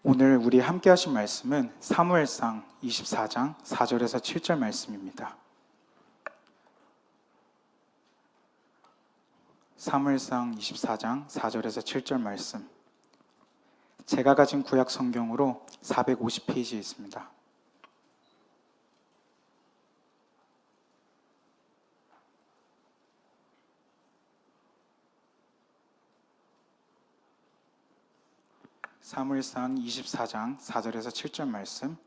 오늘 우리 함께 하신 말씀은 사무엘상 24장 4절에서 7절 말씀입니다. 사무엘상 24장 4절에서 7절 말씀. 제가 가진 구약 성경으로 450페이지에 있습니다. 사무엘상 24장 4절에서 7절 말씀.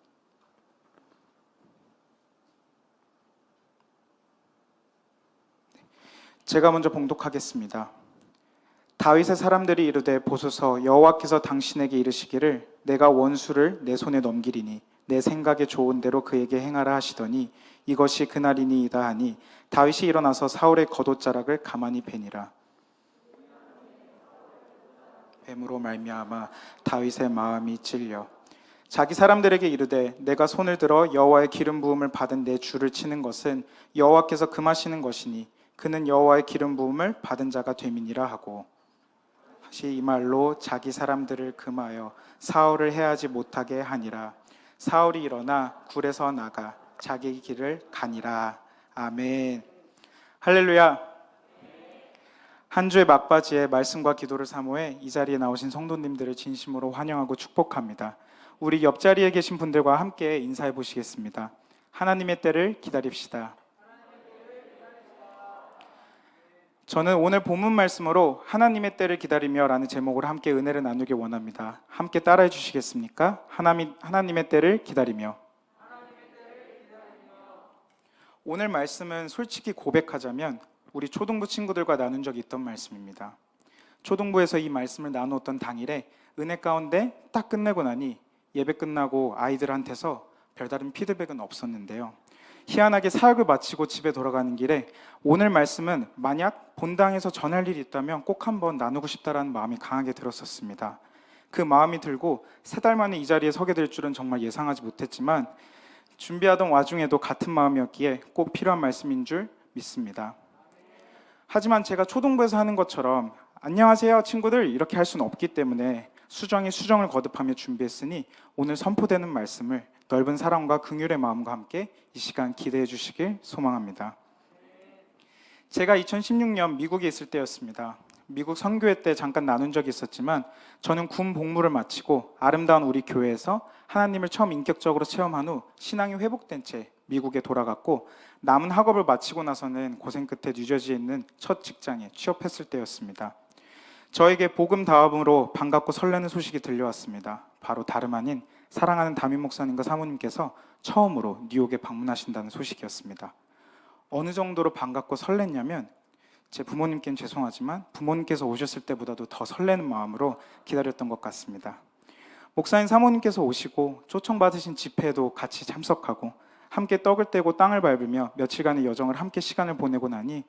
제가 먼저 봉독하겠습니다. 다윗의 사람들이 이르되 보소서, 여호와께서 당신에게 이르시기를 내가 원수를 내 손에 넘기리니 내 생각에 좋은 대로 그에게 행하라 하시더니 이것이 그날이니이다 하니 다윗이 일어나서 사울의 겉옷자락을 가만히 베니라. 뱀으로 말미암아 다윗의 마음이 찔려 자기 사람들에게 이르되 내가 손을 들어 여호와의 기름 부음을 받은 내 주를 치는 것은 여호와께서 금하시는 것이니 그는 여호와의 기름 부음을 받은 자가 됨이니라 하고, 다시 이 말로 자기 사람들을 금하여 사울을 해하지 못하게 하니라. 사울이 일어나 굴에서 나가 자기 길을 가니라. 아멘. 할렐루야. 한 주의 막바지에 말씀과 기도를 사모해 이 자리에 나오신 성도님들을 진심으로 환영하고 축복합니다. 우리 옆자리에 계신 분들과 함께 인사해 보시겠습니다. 하나님의 때를 기다립시다. 저는 오늘 본문 말씀으로 하나님의 때를 기다리며 라는 제목으로 함께 은혜를 나누길 원합니다. 함께 따라해 주시겠습니까? 하나님의 때를 기다리며. 오늘 말씀은 솔직히 고백하자면 우리 초등부 친구들과 나눈 적이 있던 말씀입니다. 초등부에서 이 말씀을 나누었던 당일에 은혜 가운데 딱 끝내고 나니 예배 끝나고 아이들한테서 별다른 피드백은 없었는데요. 희한하게 사역을 마치고 집에 돌아가는 길에 오늘 말씀은 만약 본당에서 전할 일이 있다면 꼭 한번 나누고 싶다라는 마음이 강하게 들었었습니다. 그 마음이 들고 3달 만에 이 자리에 서게 될 줄은 정말 예상하지 못했지만 준비하던 와중에도 같은 마음이었기에 꼭 필요한 말씀인 줄 믿습니다. 하지만 제가 초등부에서 하는 것처럼 안녕하세요 친구들 이렇게 할 수는 없기 때문에 수정이 수정을 거듭하며 준비했으니 오늘 선포되는 말씀을 넓은 사랑과 긍휼의 마음과 함께 이 시간 기대해 주시길 소망합니다. 제가 2016년 미국에 있을 때였습니다. 미국 선교회 때 잠깐 나눈 적이 있었지만 저는 군 복무를 마치고 아름다운 우리 교회에서 하나님을 처음 인격적으로 체험한 후 신앙이 회복된 채 미국에 돌아갔고 남은 학업을 마치고 나서는 고생 끝에 뉴저지에 있는 첫 직장에 취업했을 때였습니다. 저에게 복음 다음으로 반갑고 설레는 소식이 들려왔습니다. 바로 다름 아닌 사랑하는 담임 목사님과 사모님께서 처음으로 뉴욕에 방문하신다는 소식이었습니다. 어느 정도로 반갑고 설렜냐면 제 부모님께는 죄송하지만 부모님께서 오셨을 때보다도 더 설레는 마음으로 기다렸던 것 같습니다. 목사님 사모님께서 오시고 초청받으신 집회에도 같이 참석하고 함께 떡을 떼고 땅을 밟으며 며칠간의 여정을 함께 시간을 보내고 나니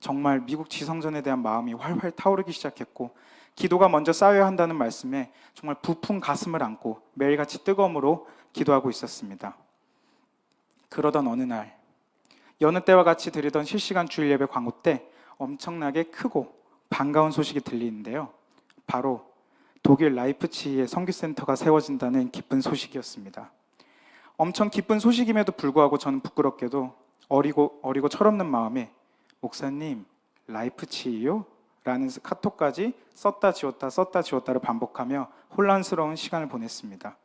정말 미국 지성전에 대한 마음이 활활 타오르기 시작했고 기도가 먼저 쌓여야 한다는 말씀에 정말 부푼 가슴을 안고 매일같이 뜨거움으로 기도하고 있었습니다. 그러던 어느 날 여느 때와 같이 드리던 실시간 주일 예배 광고 때 엄청나게 크고 반가운 소식이 들리는데요. 바로 독일 라이프치히에 선교센터가 세워진다는 기쁜 소식이었습니다. 엄청 기쁜 소식임에도 불구하고 저는 부끄럽게도 어리고 철없는 마음에 목사님 라이프치히요? 라는 카톡까지 썼다 지웠다를 반복하며 혼란스러운 시간을 보냈습니다.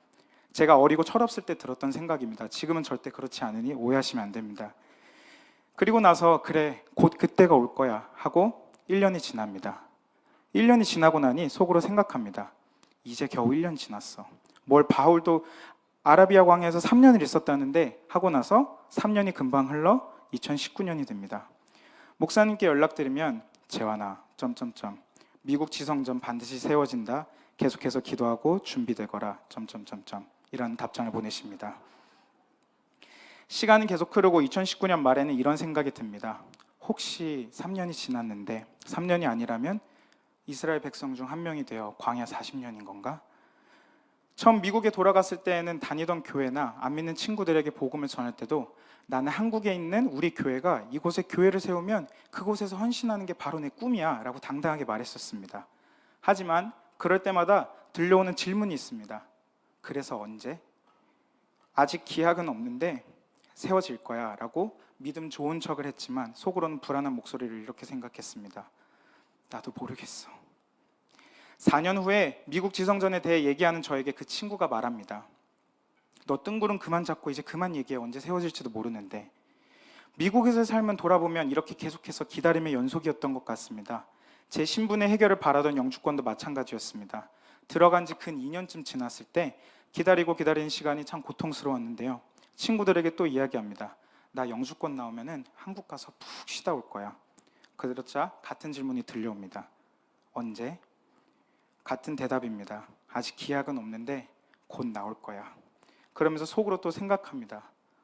제가 어리고 철없을 때 들었던 생각입니다. 지금은 절대 그렇지 않으니 오해하시면 안 됩니다. 그리고 나서 그래 곧 그때가 올 거야 하고 1년이 지납니다. 1년이 지나고 나니 속으로 생각합니다. 이제 겨우 1년 지났어. 뭘 바울도 아라비아 광야에서 3년을 있었다는데 하고 나서 3년이 금방 흘러 2019년이 됩니다. 목사님께 연락드리면 재환아 미국 지성전 반드시 세워진다. 계속해서 기도하고 준비되거라. 이런 답장을 보내십니다. 시간은 계속 흐르고 2019년 말에는 이런 생각이 듭니다. 혹시 3년이 지났는데 3년이 아니라면 이스라엘 백성 중 한 명이 되어 광야 40년인 건가? 처음 미국에 돌아갔을 때에는 다니던 교회나 안 믿는 친구들에게 복음을 전할 때도 나는 한국에 있는 우리 교회가 이곳에 교회를 세우면 그곳에서 헌신하는 게 바로 내 꿈이야 라고 당당하게 말했었습니다. 하지만 그럴 때마다 들려오는 질문이 있습니다. 그래서 언제? 아직 기약은 없는데 세워질 거야 라고 믿음 좋은 척을 했지만 속으로는 불안한 목소리를 이렇게 생각했습니다. 나도 모르겠어. 4년 후에 미국 지성전에 대해 얘기하는 저에게 그 친구가 말합니다. 너 뜬구름 그만 잡고 이제 그만 얘기해. 언제 세워질지도 모르는데. 미국에서의 삶은 돌아보면 이렇게 계속해서 기다림의 연속이었던 것 같습니다. 제 신분의 해결을 바라던 영주권도 마찬가지였습니다. 들어간 지 근 2년쯤 지났을 때 기다리고 기다리는 시간이 참 고통스러웠는데요. 친구들에게 또 이야기합니다. 나 영주권 나오면은 한국 가서 푹 쉬다 올 거야. 그러자 같은 질문이 들려옵니다. 언제? 같은 대답입니다. 아직 기약은 없는데 곧 나올 거야. 그러면서 속으로 또 생각합니다.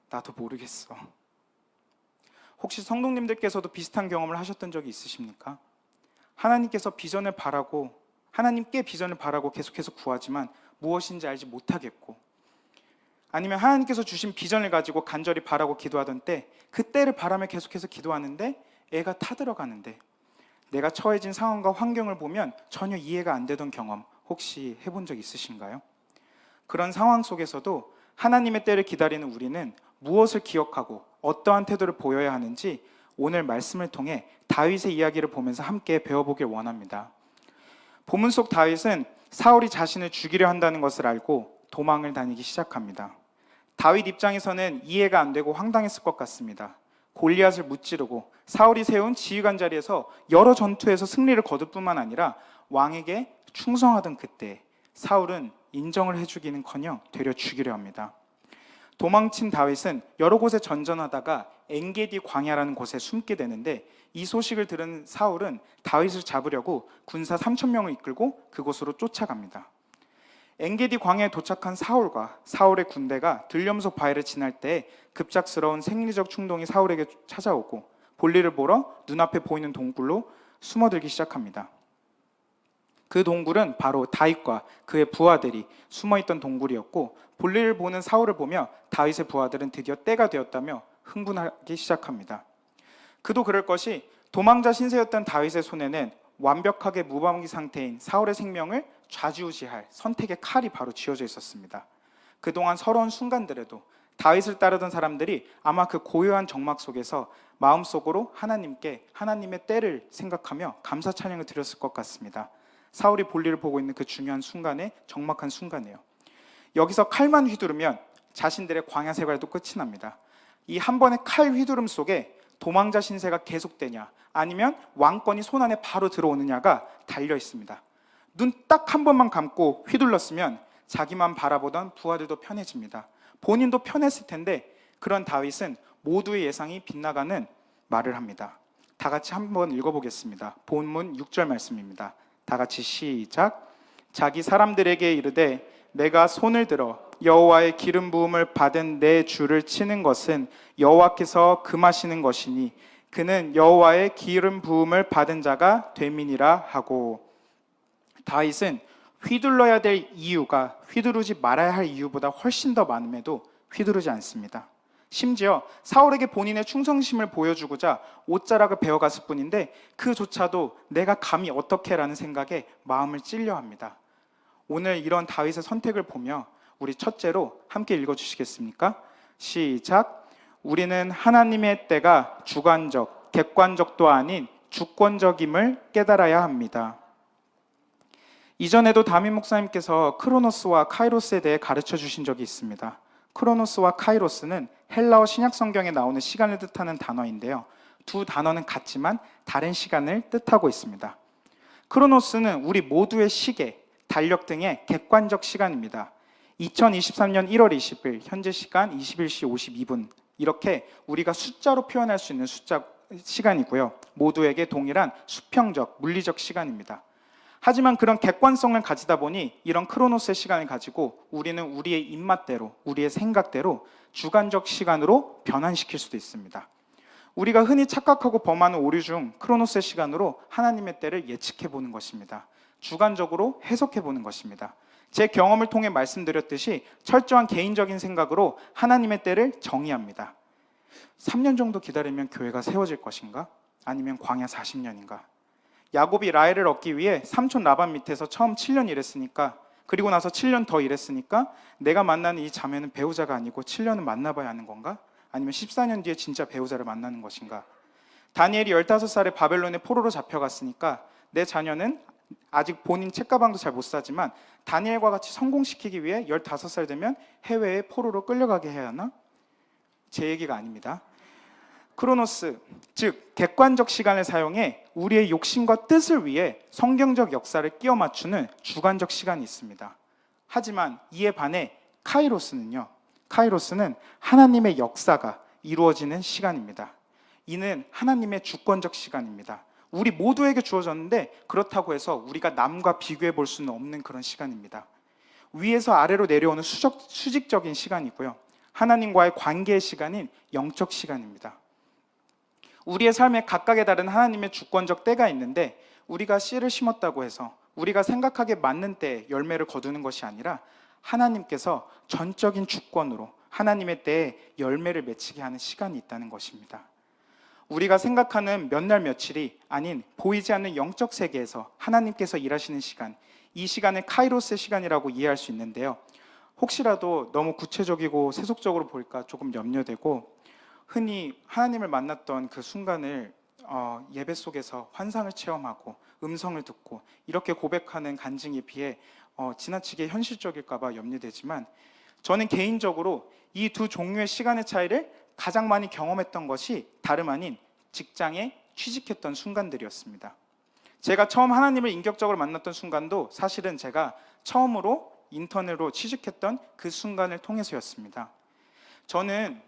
나도 모르겠어. 혹시 성도님들께서도 비슷한 경험을 하셨던 적이 있으십니까? 하나님께서 비전을 바라고, 하나님께 비전을 바라고 계속해서 구하지만 무엇인지 알지 못하겠고, 아니면 하나님께서 주신 비전을 가지고 간절히 바라고 기도하던 때 그때를 바라며 계속해서 기도하는데 애가 타들어가는데 내가 처해진 상황과 환경을 보면 전혀 이해가 안 되던 경험 혹시 해본 적 있으신가요? 그런 상황 속에서도 하나님의 때를 기다리는 우리는 무엇을 기억하고 어떠한 태도를 보여야 하는지 오늘 말씀을 통해 다윗의 이야기를 보면서 함께 배워보길 원합니다. 본문 속 다윗은 사울이 자신을 죽이려 한다는 것을 알고 도망을 다니기 시작합니다. 다윗 입장에서는 이해가 안 되고 황당했을 것 같습니다. 골리앗을 무찌르고 사울이 세운 지휘관 자리에서 여러 전투에서 승리를 거둘 뿐만 아니라 왕에게 충성하던 그때 사울은 인정을 해주기는커녕 되려 죽이려 합니다. 도망친 다윗은 여러 곳에 전전하다가 엔게디 광야라는 곳에 숨게 되는데 이 소식을 들은 사울은 다윗을 잡으려고 군사 3,000명을 이끌고 그곳으로 쫓아갑니다. 엔게디 광야에 도착한 사울과 사울의 군대가 들염소 바위를 지날 때 급작스러운 생리적 충동이 사울에게 찾아오고 볼일을 보러 눈앞에 보이는 동굴로 숨어들기 시작합니다. 그 동굴은 바로 다윗과 그의 부하들이 숨어있던 동굴이었고 볼일을 보는 사울을 보며 다윗의 부하들은 드디어 때가 되었다며 흥분하기 시작합니다. 그도 그럴 것이 도망자 신세였던 다윗의 손에는 완벽하게 무방비 상태인 사울의 생명을 좌지우지할 선택의 칼이 바로 쥐어져 있었습니다. 그동안 서러운 순간들에도 다윗을 따르던 사람들이 아마 그 고요한 정막 속에서 마음속으로 하나님의 때를 생각하며 감사 찬양을 드렸을 것 같습니다. 사울이 볼일을 보고 있는 그 중요한 순간에 적막한 순간이에요. 여기서 칼만 휘두르면 자신들의 광야 생활도 끝이 납니다. 이 한 번의 칼 휘두름 속에 도망자 신세가 계속되냐 아니면 왕권이 손안에 바로 들어오느냐가 달려 있습니다. 눈 딱 한 번만 감고 휘둘렀으면 자기만 바라보던 부하들도 편해집니다. 본인도 편했을 텐데 그런 다윗은 모두의 예상이 빗나가는 말을 합니다. 다 같이 한번 읽어보겠습니다. 본문 6절 말씀입니다. 다 같이 시작. 자기 사람들에게 이르되 내가 손을 들어 여호와의 기름 부음을 받은 내 주를 치는 것은 여호와께서 금하시는 것이니 그는 여호와의 기름 부음을 받은 자가 됨이니라 하고, 다윗은 휘둘러야 될 이유가 휘두르지 말아야 할 이유보다 훨씬 더 많음에도 휘두르지 않습니다. 심지어 사울에게 본인의 충성심을 보여주고자 옷자락을 베어갔을 뿐인데 그조차도 내가 감히 어떻게 라는 생각에 마음을 찔려합니다. 오늘 이런 다윗의 선택을 보며 우리 첫째로 함께 읽어주시겠습니까? 시작. 우리는 하나님의 때가 주관적, 객관적도 아닌 주권적임을 깨달아야 합니다. 이전에도 다민 목사님께서 크로노스와 카이로스에 대해 가르쳐 주신 적이 있습니다. 크로노스와 카이로스는 헬라어 신약 성경에 나오는 시간을 뜻하는 단어인데요. 두 단어는 같지만 다른 시간을 뜻하고 있습니다. 크로노스는 우리 모두의 시계, 달력 등의 객관적 시간입니다. 2023년 1월 20일 현재 시간 21시 52분 이렇게 우리가 숫자로 표현할 수 있는 시간이고요. 모두에게 동일한 수평적, 물리적 시간입니다. 하지만 그런 객관성을 가지다 보니 이런 크로노스의 시간을 가지고 우리는 우리의 입맛대로, 우리의 생각대로 주관적 시간으로 변환시킬 수도 있습니다. 우리가 흔히 착각하고 범하는 오류 중 크로노스의 시간으로 하나님의 때를 예측해보는 것입니다. 주관적으로 해석해보는 것입니다. 제 경험을 통해 말씀드렸듯이 철저한 개인적인 생각으로 하나님의 때를 정의합니다. 3년 정도 기다리면 교회가 세워질 것인가? 아니면 광야 40년인가? 야곱이 라헬을 얻기 위해 삼촌 라반 밑에서 처음 7년 일했으니까 그리고 나서 7년 더 일했으니까 내가 만나는 이 자매는 배우자가 아니고 7년은 만나봐야 하는 건가? 아니면 14년 뒤에 진짜 배우자를 만나는 것인가? 다니엘이 15살에 바벨론의 포로로 잡혀갔으니까 내 자녀는 아직 본인 책가방도 잘 못 사지만 다니엘과 같이 성공시키기 위해 15살 되면 해외에 포로로 끌려가게 해야 하나? 제 얘기가 아닙니다. 크로노스, 즉 객관적 시간을 사용해 우리의 욕심과 뜻을 위해 성경적 역사를 끼워 맞추는 주관적 시간이 있습니다. 하지만 이에 반해 카이로스는요. 카이로스는 하나님의 역사가 이루어지는 시간입니다. 이는 하나님의 주권적 시간입니다. 우리 모두에게 주어졌는데 그렇다고 해서 우리가 남과 비교해 볼 수는 없는 그런 시간입니다. 위에서 아래로 내려오는 수직적인 시간이고요. 하나님과의 관계의 시간인 영적 시간입니다. 우리의 삶에 각각에 다른 하나님의 주권적 때가 있는데 우리가 씨를 심었다고 해서 우리가 생각하기에 맞는 때에 열매를 거두는 것이 아니라 하나님께서 전적인 주권으로 하나님의 때에 열매를 맺히게 하는 시간이 있다는 것입니다. 우리가 생각하는 몇 날 며칠이 아닌 보이지 않는 영적 세계에서 하나님께서 일하시는 시간, 이 시간을 카이로스의 시간이라고 이해할 수 있는데요. 혹시라도 너무 구체적이고 세속적으로 보일까 조금 염려되고 흔히 하나님을 만났던 그 순간을 예배 속에서 환상을 체험하고 음성을 듣고 이렇게 고백하는 간증에 비해 지나치게 현실적일까 봐 염려되지만 저는 개인적으로 이 두 종류의 시간의 차이를 가장 많이 경험했던 것이 다름 아닌 직장에 취직했던 순간들이었습니다. 제가 처음 하나님을 인격적으로 만났던 순간도 사실은 제가 처음으로 인턴으로 취직했던 그 순간을 통해서였습니다. 저는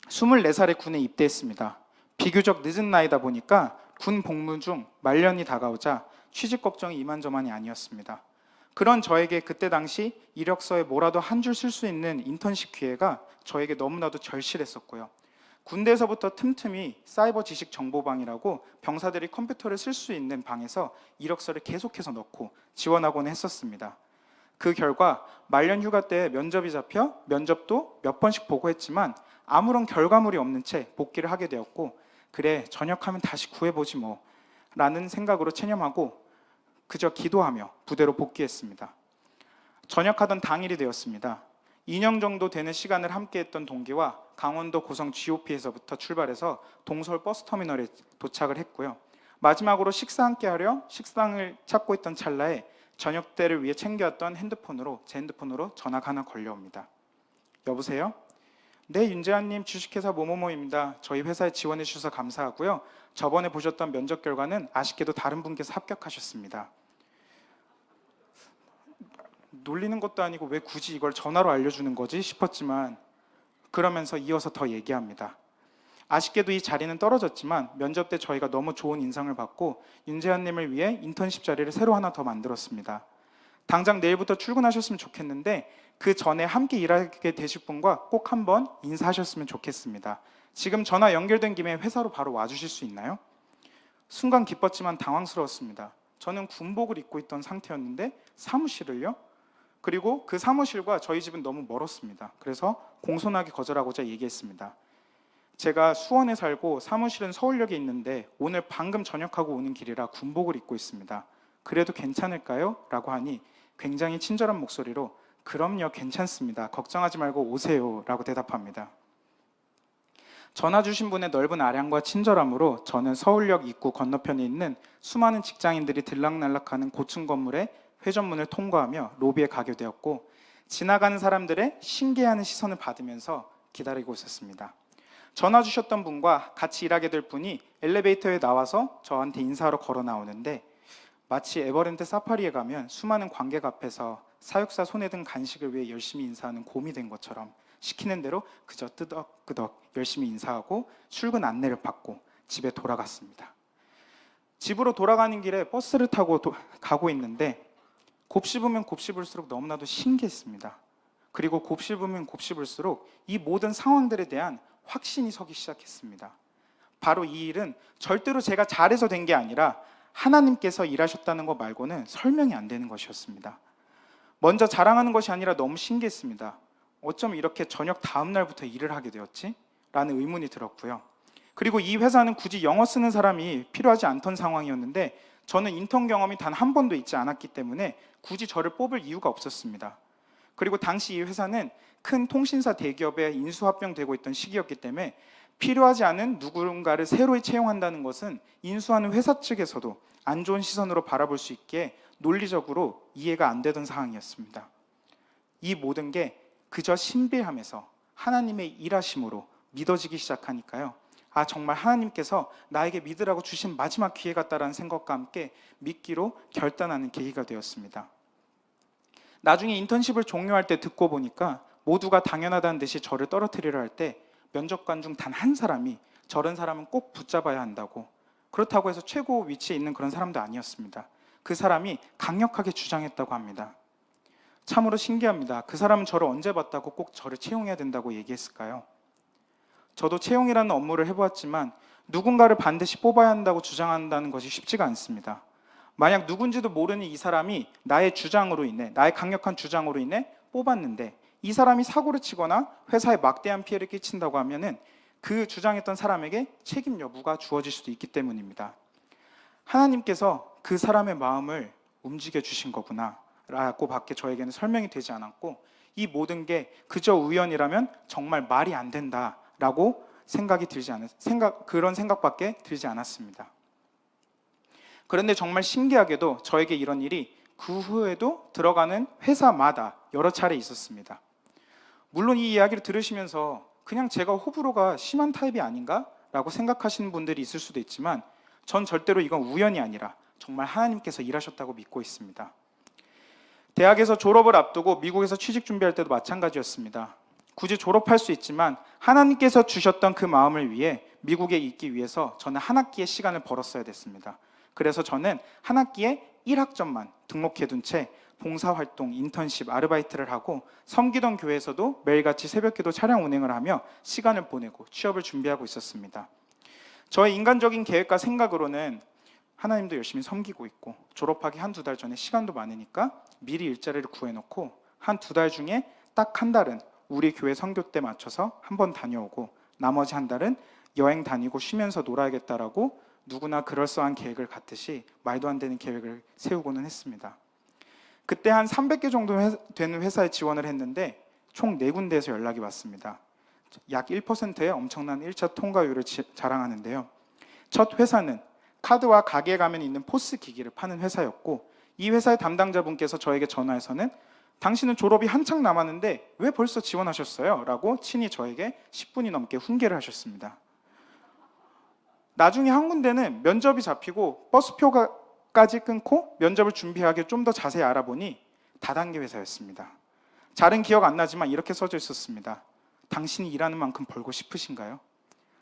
24살에 군에 입대했습니다. 비교적 늦은 나이다 보니까 군 복무 중 말년이 다가오자 취직 걱정이 이만저만이 아니었습니다. 그런 저에게 그때 당시 이력서에 뭐라도 한 줄 쓸 수 있는 인턴십 기회가 저에게 너무나도 절실했었고요. 군대에서부터 틈틈이 사이버 지식 정보방이라고 병사들이 컴퓨터를 쓸 수 있는 방에서 이력서를 계속해서 넣고 지원하곤 했었습니다. 그 결과 말년 휴가 때 면접이 잡혀 면접도 몇 번씩 보고 했지만 아무런 결과물이 없는 채 복귀를 하게 되었고 그래 전역하면 다시 구해보지 뭐 라는 생각으로 체념하고 그저 기도하며 부대로 복귀했습니다. 전역하던 당일이 되었습니다. 2년 정도 되는 시간을 함께했던 동기와 강원도 고성 GOP에서부터 출발해서 동서울 버스터미널에 도착을 했고요. 마지막으로 식사 함께 하려 식당을 찾고 있던 찰나에 저녁 때를 위해 챙겨왔던 제 핸드폰으로 전화가 하나 걸려옵니다. 여보세요? 네, 윤재환님 주식회사 뭐뭐뭐입니다. 저희 회사에 지원해 주셔서 감사하고요. 저번에 보셨던 면접 결과는 아쉽게도 다른 분께서 합격하셨습니다. 놀리는 것도 아니고 왜 굳이 이걸 전화로 알려주는 거지 싶었지만 그러면서 이어서 더 얘기합니다. 아쉽게도 이 자리는 떨어졌지만 면접 때 저희가 너무 좋은 인상을 받고 윤재환님을 위해 인턴십 자리를 새로 하나 더 만들었습니다. 당장 내일부터 출근하셨으면 좋겠는데 그 전에 함께 일하게 되실 분과 꼭 한번 인사하셨으면 좋겠습니다. 지금 전화 연결된 김에 회사로 바로 와주실 수 있나요? 순간 기뻤지만 당황스러웠습니다. 저는 군복을 입고 있던 상태였는데 사무실을요? 그리고 그 사무실과 저희 집은 너무 멀었습니다. 그래서 공손하게 거절하고자 얘기했습니다. 제가 수원에 살고 사무실은 서울역에 있는데 오늘 방금 전역하고 오는 길이라 군복을 입고 있습니다. 그래도 괜찮을까요? 라고 하니 굉장히 친절한 목소리로 그럼요, 괜찮습니다. 걱정하지 말고 오세요 라고 대답합니다. 전화 주신 분의 넓은 아량과 친절함으로 저는 서울역 입구 건너편에 있는 수많은 직장인들이 들락날락하는 고층 건물의 회전문을 통과하며 로비에 가게 되었고 지나가는 사람들의 신기해하는 시선을 받으면서 기다리고 있었습니다. 전화 주셨던 분과 같이 일하게 될 분이 엘리베이터에 나와서 저한테 인사하러 걸어 나오는데 마치 에버랜드 사파리에 가면 수많은 관객 앞에서 사육사 손에 든 간식을 위해 열심히 인사하는 곰이 된 것처럼 시키는 대로 그저 끄덕끄덕 열심히 인사하고 출근 안내를 받고 집에 돌아갔습니다. 집으로 돌아가는 길에 버스를 타고 가고 있는데 곱씹으면 곱씹을수록 너무나도 신기했습니다. 그리고 곱씹으면 곱씹을수록 이 모든 상황들에 대한 확신이 서기 시작했습니다. 바로 이 일은 절대로 제가 잘해서 된 게 아니라 하나님께서 일하셨다는 것 말고는 설명이 안 되는 것이었습니다. 먼저 자랑하는 것이 아니라 너무 신기했습니다. 어쩜 이렇게 저녁 다음 날부터 일을 하게 되었지? 라는 의문이 들었고요. 그리고 이 회사는 굳이 영어 쓰는 사람이 필요하지 않던 상황이었는데 저는 인턴 경험이 단 한 번도 있지 않았기 때문에 굳이 저를 뽑을 이유가 없었습니다. 그리고 당시 이 회사는 큰 통신사 대기업에 인수합병되고 있던 시기였기 때문에 필요하지 않은 누군가를 새로 채용한다는 것은 인수하는 회사 측에서도 안 좋은 시선으로 바라볼 수 있기에 논리적으로 이해가 안 되던 상황이었습니다. 이 모든 게 그저 신비함에서 하나님의 일하심으로 믿어지기 시작하니까요. 아, 정말 하나님께서 나에게 믿으라고 주신 마지막 기회 같다라는 생각과 함께 믿기로 결단하는 계기가 되었습니다. 나중에 인턴십을 종료할 때 듣고 보니까 모두가 당연하다는 듯이 저를 떨어뜨리려 할 때 면접관 중 단 한 사람이 저런 사람은 꼭 붙잡아야 한다고, 그렇다고 해서 최고 위치에 있는 그런 사람도 아니었습니다. 그 사람이 강력하게 주장했다고 합니다. 참으로 신기합니다. 그 사람은 저를 언제 봤다고 꼭 저를 채용해야 된다고 얘기했을까요? 저도 채용이라는 업무를 해보았지만 누군가를 반드시 뽑아야 한다고 주장한다는 것이 쉽지가 않습니다. 만약 누군지도 모르는 이 사람이 나의 주장으로 인해, 나의 강력한 주장으로 인해 뽑았는데 이 사람이 사고를 치거나 회사에 막대한 피해를 끼친다고 하면은 그 주장했던 사람에게 책임 여부가 주어질 수도 있기 때문입니다. 하나님께서 그 사람의 마음을 움직여 주신 거구나 라고 밖에 저에게는 설명이 되지 않았고, 이 모든 게 그저 우연이라면 정말 말이 안 된다라고 그런 생각밖에 들지 않았습니다. 그런데 정말 신기하게도 저에게 이런 일이 그 후에도 들어가는 회사마다 여러 차례 있었습니다. 물론 이 이야기를 들으시면서 그냥 제가 호불호가 심한 타입이 아닌가? 라고 생각하시는 분들이 있을 수도 있지만 전 절대로 이건 우연이 아니라 정말 하나님께서 일하셨다고 믿고 있습니다. 대학에서 졸업을 앞두고 미국에서 취직 준비할 때도 마찬가지였습니다. 굳이 졸업할 수 있지만 하나님께서 주셨던 그 마음을 위해 미국에 있기 위해서 저는 한 학기의 시간을 벌었어야 됐습니다. 그래서 저는 한 학기에 1학점만 등록해둔 채 봉사활동, 인턴십, 아르바이트를 하고 섬기던 교회에서도 매일같이 새벽기도 차량 운행을 하며 시간을 보내고 취업을 준비하고 있었습니다. 저의 인간적인 계획과 생각으로는 하나님도 열심히 섬기고 있고 졸업하기 한두 달 전에 시간도 많으니까 미리 일자리를 구해놓고 한 두 달 중에 딱 한 달은 우리 교회 선교 때 맞춰서 한번 다녀오고 나머지 한 달은 여행 다니고 쉬면서 놀아야겠다라고 누구나 그럴싸한 계획을 갖듯이 말도 안 되는 계획을 세우고는 했습니다. 그때 한 300개 정도 되는 회사에 지원을 했는데 총 4군데에서 연락이 왔습니다. 약 1%의 엄청난 1차 통과율을 자랑하는데요. 첫 회사는 카드와 가게에 가면 있는 포스 기기를 파는 회사였고, 이 회사의 담당자분께서 저에게 전화해서는 당신은 졸업이 한창 남았는데 왜 벌써 지원하셨어요? 라고 친히 저에게 10분이 넘게 훈계를 하셨습니다. 나중에 한 군데는 면접이 잡히고 버스표까지 끊고 면접을 준비하기 좀 더 자세히 알아보니 다단계 회사였습니다. 잘은 기억 안 나지만 이렇게 써져 있었습니다. 당신이 일하는 만큼 벌고 싶으신가요?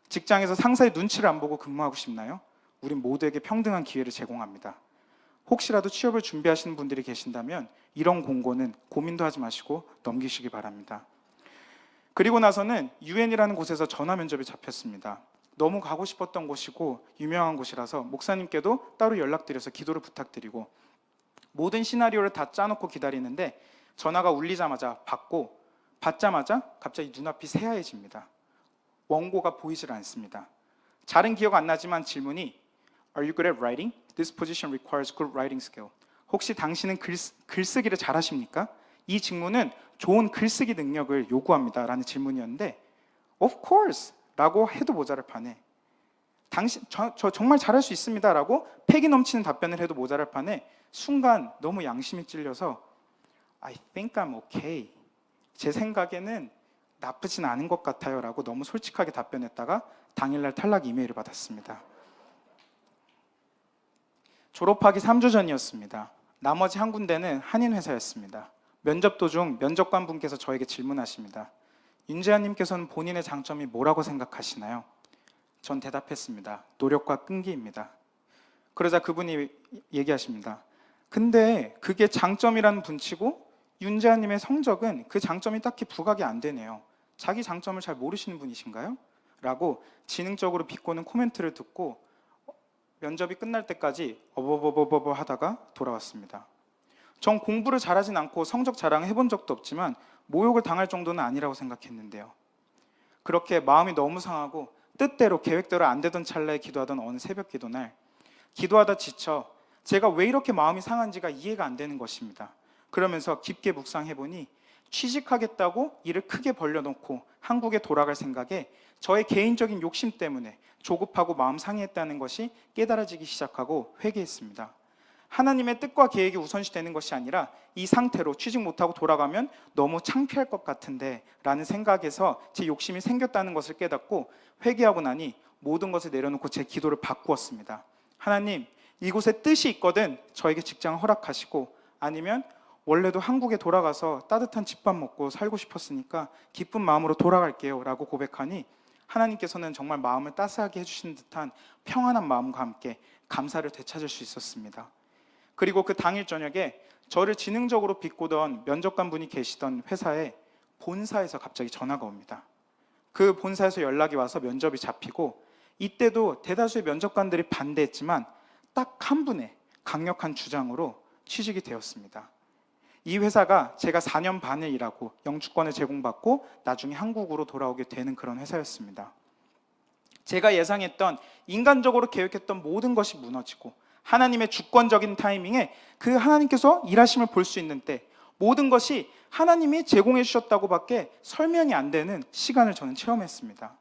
직장에서 상사의 눈치를 안 보고 근무하고 싶나요? 우린 모두에게 평등한 기회를 제공합니다. 혹시라도 취업을 준비하시는 분들이 계신다면 이런 공고는 고민도 하지 마시고 넘기시기 바랍니다. 그리고 나서는 UN이라는 곳에서 전화 면접이 잡혔습니다. 너무 가고 싶었던 곳이고 유명한 곳이라서 목사님께도 따로 연락드려서 기도를 부탁드리고 모든 시나리오를 다 짜놓고 기다리는데 전화가 울리자마자 받자마자 갑자기 눈앞이 새하얘집니다. 원고가 보이질 않습니다. 잘은 기억 안 나지만 질문이 Are you good at writing? This position requires good writing skill. 혹시 당신은 글쓰기를 잘하십니까? 이 직무는 좋은 글쓰기 능력을 요구합니다 라는 질문이었는데 Of course! 라고 해도 모자랄 판에 저 정말 잘할 수 있습니다 라고 패기 넘치는 답변을 해도 모자랄 판에 순간 너무 양심이 찔려서 I think I'm okay. 제 생각에는 나쁘진 않은 것 같아요 라고 너무 솔직하게 답변했다가 당일날 탈락 이메일을 받았습니다. 졸업하기 3주 전이었습니다. 나머지 한 군데는 한인 회사였습니다. 면접 도중 면접관 분께서 저에게 질문하십니다. 윤재환님께서는 본인의 장점이 뭐라고 생각하시나요? 전 대답했습니다. 노력과 끈기입니다. 그러자 그분이 얘기하십니다. 근데 그게 장점이라는 분치고 윤재환님의 성적은 그 장점이 딱히 부각이 안 되네요. 자기 장점을 잘 모르시는 분이신가요? 라고 지능적으로 비꼬는 코멘트를 듣고 면접이 끝날 때까지 어버버버버 하다가 돌아왔습니다. 전 공부를 잘하진 않고 성적 자랑을 해본 적도 없지만 모욕을 당할 정도는 아니라고 생각했는데요. 그렇게 마음이 너무 상하고 뜻대로 계획대로 안 되던 찰나에 기도하던 어느 새벽 기도날 기도하다 지쳐 제가 왜 이렇게 마음이 상한지가 이해가 안 되는 것입니다. 그러면서 깊게 묵상해보니 취직하겠다고 일을 크게 벌려놓고 한국에 돌아갈 생각에 저의 개인적인 욕심 때문에 조급하고 마음 상해했다는 것이 깨달아지기 시작하고 회개했습니다. 하나님의 뜻과 계획이 우선시되는 것이 아니라 이 상태로 취직 못하고 돌아가면 너무 창피할 것 같은데 라는 생각에서 제 욕심이 생겼다는 것을 깨닫고 회개하고 나니 모든 것을 내려놓고 제 기도를 바꾸었습니다. 하나님, 이곳에 뜻이 있거든 저에게 직장을 허락하시고, 아니면 원래도 한국에 돌아가서 따뜻한 집밥 먹고 살고 싶었으니까 기쁜 마음으로 돌아갈게요 라고 고백하니 하나님께서는 정말 마음을 따스하게 해주신 듯한 평안한 마음과 함께 감사를 되찾을 수 있었습니다. 그리고 그 당일 저녁에 저를 지능적으로 비꼬던 면접관 분이 계시던 회사에 본사에서 갑자기 전화가 옵니다. 그 본사에서 연락이 와서 면접이 잡히고, 이때도 대다수의 면접관들이 반대했지만 딱 한 분의 강력한 주장으로 취직이 되었습니다. 이 회사가 제가 4년 반을 일하고 영주권을 제공받고 나중에 한국으로 돌아오게 되는 그런 회사였습니다. 제가 예상했던, 인간적으로 계획했던 모든 것이 무너지고 하나님의 주권적인 타이밍에 그 하나님께서 일하심을 볼 수 있는 때, 모든 것이 하나님이 제공해 주셨다고 밖에 설명이 안 되는 시간을 저는 체험했습니다.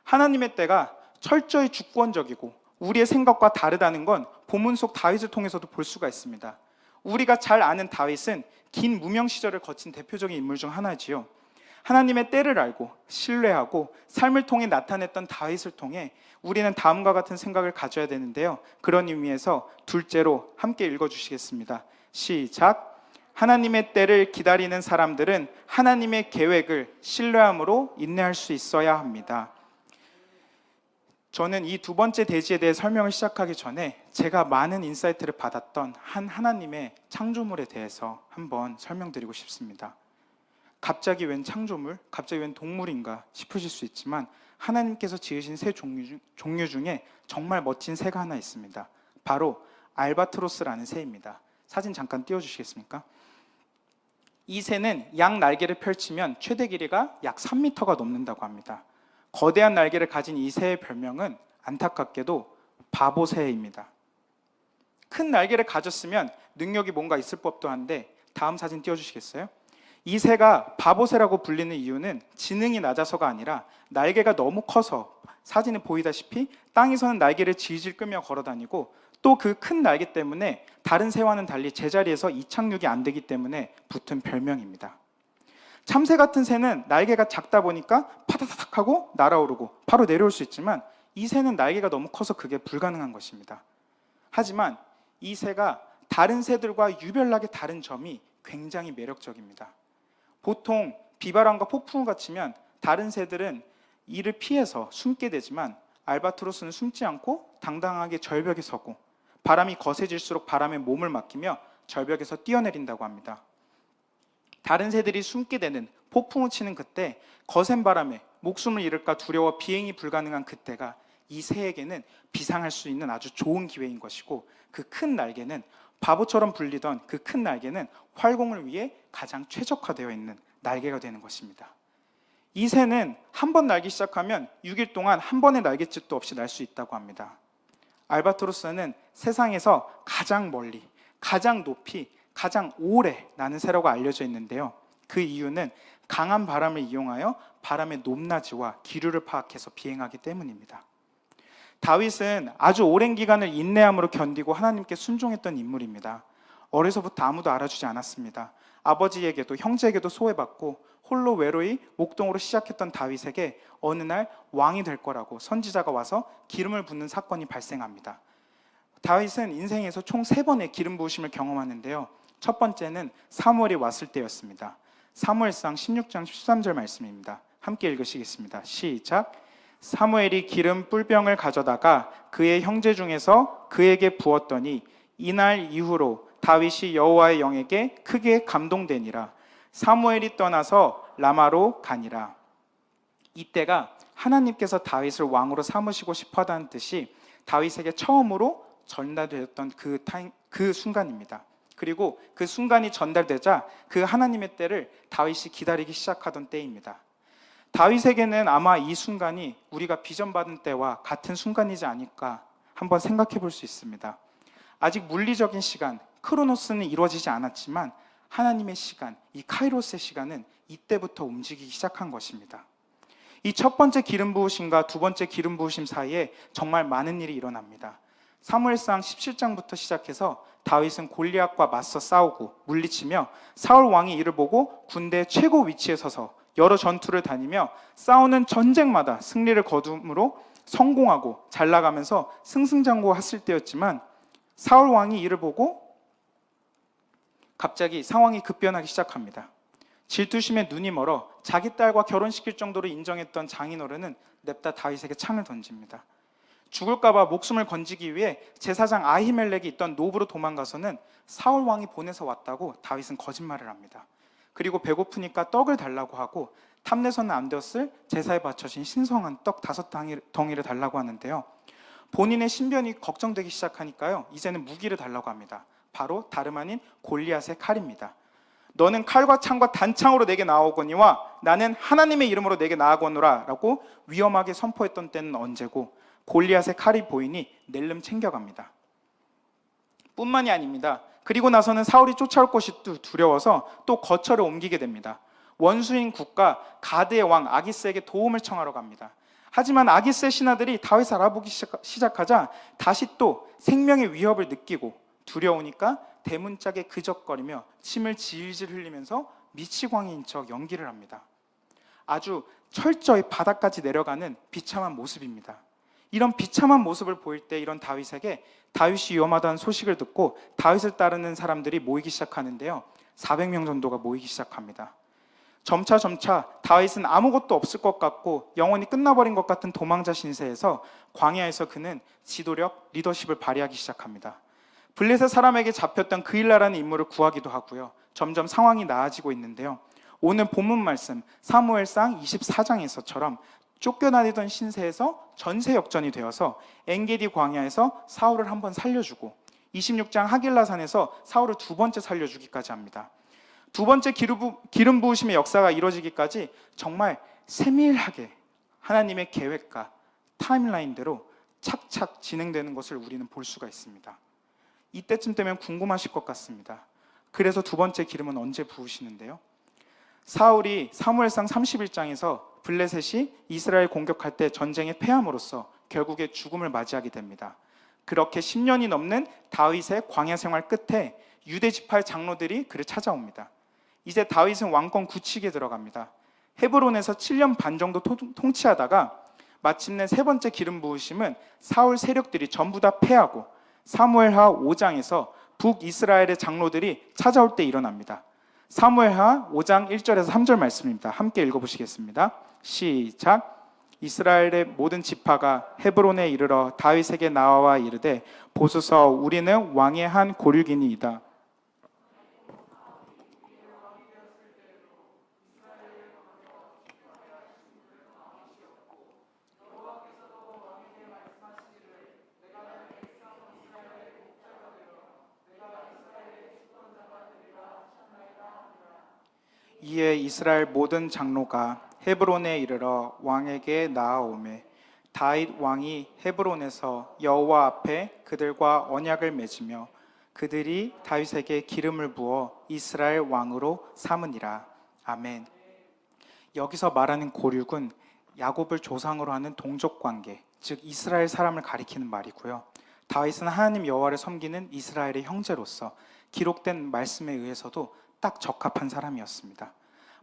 하나님의 때가 철저히 주권적이고 우리의 생각과 다르다는 건 본문 속 다윗을 통해서도 볼 수가 있습니다. 우리가 잘 아는 다윗은 긴 무명 시절을 거친 대표적인 인물 중 하나지요. 하나님의 때를 알고 신뢰하고 삶을 통해 나타냈던 다윗을 통해 우리는 다음과 같은 생각을 가져야 되는데요. 그런 의미에서 둘째로 함께 읽어주시겠습니다. 시작. 하나님의 때를 기다리는 사람들은 하나님의 계획을 신뢰함으로 인내할 수 있어야 합니다. 저는 이 두 번째 대지에 대해 설명을 시작하기 전에 제가 많은 인사이트를 받았던 한 하나님의 창조물에 대해서 한번 설명드리고 싶습니다. 갑자기 웬 창조물, 갑자기 웬 동물인가 싶으실 수 있지만 하나님께서 지으신 새 종류 중에 정말 멋진 새가 하나 있습니다. 바로 알바트로스라는 새입니다. 사진 잠깐 띄워주시겠습니까? 이 새는 양 날개를 펼치면 최대 길이가 약 3m가 넘는다고 합니다. 거대한 날개를 가진 이 새의 별명은 안타깝게도 바보새입니다. 큰 날개를 가졌으면 능력이 뭔가 있을 법도 한데, 다음 사진 띄워주시겠어요? 이 새가 바보새라고 불리는 이유는 지능이 낮아서가 아니라 날개가 너무 커서, 사진에 보이다시피 땅에서는 날개를 질질 끌며 걸어다니고, 또 그 큰 날개 때문에 다른 새와는 달리 제자리에서 이착륙이 안 되기 때문에 붙은 별명입니다. 참새 같은 새는 날개가 작다 보니까 파다닥 하고 날아오르고 바로 내려올 수 있지만, 이 새는 날개가 너무 커서 그게 불가능한 것입니다. 하지만 이 새가 다른 새들과 유별나게 다른 점이 굉장히 매력적입니다. 보통 비바람과 폭풍우가 갇히면 다른 새들은 이를 피해서 숨게 되지만, 알바트로스는 숨지 않고 당당하게 절벽에 서고 바람이 거세질수록 바람에 몸을 맡기며 절벽에서 뛰어내린다고 합니다. 다른 새들이 숨게 되는, 폭풍우 치는 그때 거센 바람에 목숨을 잃을까 두려워 비행이 불가능한 그때가 이 새에게는 비상할 수 있는 아주 좋은 기회인 것이고, 그 큰 날개는, 바보처럼 불리던 그 큰 날개는 활공을 위해 가장 최적화되어 있는 날개가 되는 것입니다. 이 새는 한 번 날기 시작하면 6일 동안 한 번의 날갯짓도 없이 날 수 있다고 합니다. 알바트로스는 세상에서 가장 멀리, 가장 높이, 가장 오래 나는 새라고 알려져 있는데요. 그 이유는 강한 바람을 이용하여 바람의 높낮이와 기류를 파악해서 비행하기 때문입니다. 다윗은 아주 오랜 기간을 인내함으로 견디고 하나님께 순종했던 인물입니다. 어려서부터 아무도 알아주지 않았습니다. 아버지에게도 형제에게도 소외받고 홀로 외로이 목동으로 시작했던 다윗에게 어느 날 왕이 될 거라고 선지자가 와서 기름을 붓는 사건이 발생합니다. 다윗은 인생에서 총 3번의 기름 부으심을 경험하는데요. 첫 번째는 사무엘이 왔을 때였습니다. 사무엘상 16장 13절 말씀입니다. 함께 읽으시겠습니다. 시작. 사무엘이 기름 뿔병을 가져다가 그의 형제 중에서 그에게 부었더니 이날 이후로 다윗이 여호와의 영에게 크게 감동되니라. 사무엘이 떠나서 라마로 가니라. 이때가 하나님께서 다윗을 왕으로 삼으시고 싶어하다는 뜻이 다윗에게 처음으로 전달되었던 그 순간입니다. 그리고 그 순간이 전달되자 그 하나님의 때를 다윗이 기다리기 시작하던 때입니다. 다윗에게는 아마 이 순간이 우리가 비전받은 때와 같은 순간이지 않을까 한번 생각해 볼 수 있습니다. 아직 물리적인 시간, 크로노스는 이루어지지 않았지만 하나님의 시간, 이 카이로스의 시간은 이때부터 움직이기 시작한 것입니다. 이 첫 번째 기름 부으심과 두 번째 기름 부으심 사이에 정말 많은 일이 일어납니다. 사무엘상 17장부터 시작해서 다윗은 골리앗과 맞서 싸우고 물리치며 사울 왕이 이를 보고 군대 최고 위치에 서서 여러 전투를 다니며 싸우는 전쟁마다 승리를 거둠으로 성공하고 잘 나가면서 승승장구했을 때였지만 사울 왕이 이를 보고 갑자기 상황이 급변하기 시작합니다. 질투심에 눈이 멀어 자기 딸과 결혼시킬 정도로 인정했던 장인어른은 냅다 다윗에게 창을 던집니다. 죽을까봐 목숨을 건지기 위해 제사장 아히멜렉이 있던 노브로 도망가서는 사울 왕이 보내서 왔다고 다윗은 거짓말을 합니다. 그리고 배고프니까 떡을 달라고 하고 탐내서는 안 되었을 제사에 바쳐진 신성한 떡 5덩이를 달라고 하는데요. 본인의 신변이 걱정되기 시작하니까요, 이제는 무기를 달라고 합니다. 바로 다름 아닌 골리앗의 칼입니다. 너는 칼과 창과 단창으로 내게 나아오거니와 나는 하나님의 이름으로 내게 나아오노라 라고 위험하게 선포했던 때는 언제고, 골리앗의 칼이 보이니 낼름 챙겨갑니다. 뿐만이 아닙니다. 그리고 나서는 사울이 쫓아올 것이 두려워서 또 거처를 옮기게 됩니다. 원수인 국가 가드의 왕 아기스에게 도움을 청하러 갑니다. 하지만 아기스의 신하들이 다윗을 알아보기 시작하자 다시 또 생명의 위협을 느끼고 두려우니까 대문짝에 그적거리며 침을 질질 흘리면서 미치광이인 척 연기를 합니다. 아주 철저히 바닥까지 내려가는 비참한 모습입니다. 이런 비참한 모습을 보일 때 이런 다윗에게 다윗이 위험하다는 소식을 듣고 다윗을 따르는 사람들이 모이기 시작하는데요. 400명 정도가 모이기 시작합니다. 점차 다윗은 아무것도 없을 것 같고 영원히 끝나버린 것 같은 도망자 신세에서 광야에서 그는 지도력, 리더십을 발휘하기 시작합니다. 블레셋 사람에게 잡혔던 그일라라는 인물을 구하기도 하고요. 점점 상황이 나아지고 있는데요. 오늘 본문 말씀 사무엘상 24장에서처럼 쫓겨다니던 신세에서 전세 역전이 되어서 엔게디 광야에서 사울을 한번 살려주고 26장 하길라산에서 사울을 두 번째 살려주기까지 합니다. 두 번째 기름 부으심의 역사가 이루어지기까지 정말 세밀하게 하나님의 계획과 타임라인대로 착착 진행되는 것을 우리는 볼 수가 있습니다. 이때쯤 되면 궁금하실 것 같습니다. 그래서 두 번째 기름은 언제 부으시는데요? 사울이 사무엘상 31장에서 블레셋이 이스라엘 공격할 때 전쟁에 패함으로써 결국에 죽음을 맞이하게 됩니다. 그렇게 10년이 넘는 다윗의 광야 생활 끝에 유대 지파의 장로들이 그를 찾아옵니다. 이제 다윗은 왕권 굳히기에 들어갑니다. 헤브론에서 7년 반 정도 통치하다가 마침내 세 번째 기름 부으심은 사울 세력들이 전부 다 패하고 사무엘하 5장에서 북이스라엘의 장로들이 찾아올 때 일어납니다. 사무엘하 5장 1절에서 3절 말씀입니다. 함께 읽어보시겠습니다. 시작. 이스라엘의 모든 지파가 헤브론에 이르러 다윗에게 나와 이르되 보소서 우리는 왕의 한 고륙이니이다. 이에 이스라엘 모든 장로가 헤브론에 이르러 왕에게 나아오매 다윗 왕이 헤브론에서 여호와 앞에 그들과 언약을 맺으며 그들이 다윗에게 기름을 부어 이스라엘 왕으로 삼으니라. 아멘. 여기서 말하는 고륙은 야곱을 조상으로 하는 동족관계, 즉 이스라엘 사람을 가리키는 말이고요. 다윗은 하나님 여호와를 섬기는 이스라엘의 형제로서 기록된 말씀에 의해서도 딱 적합한 사람이었습니다.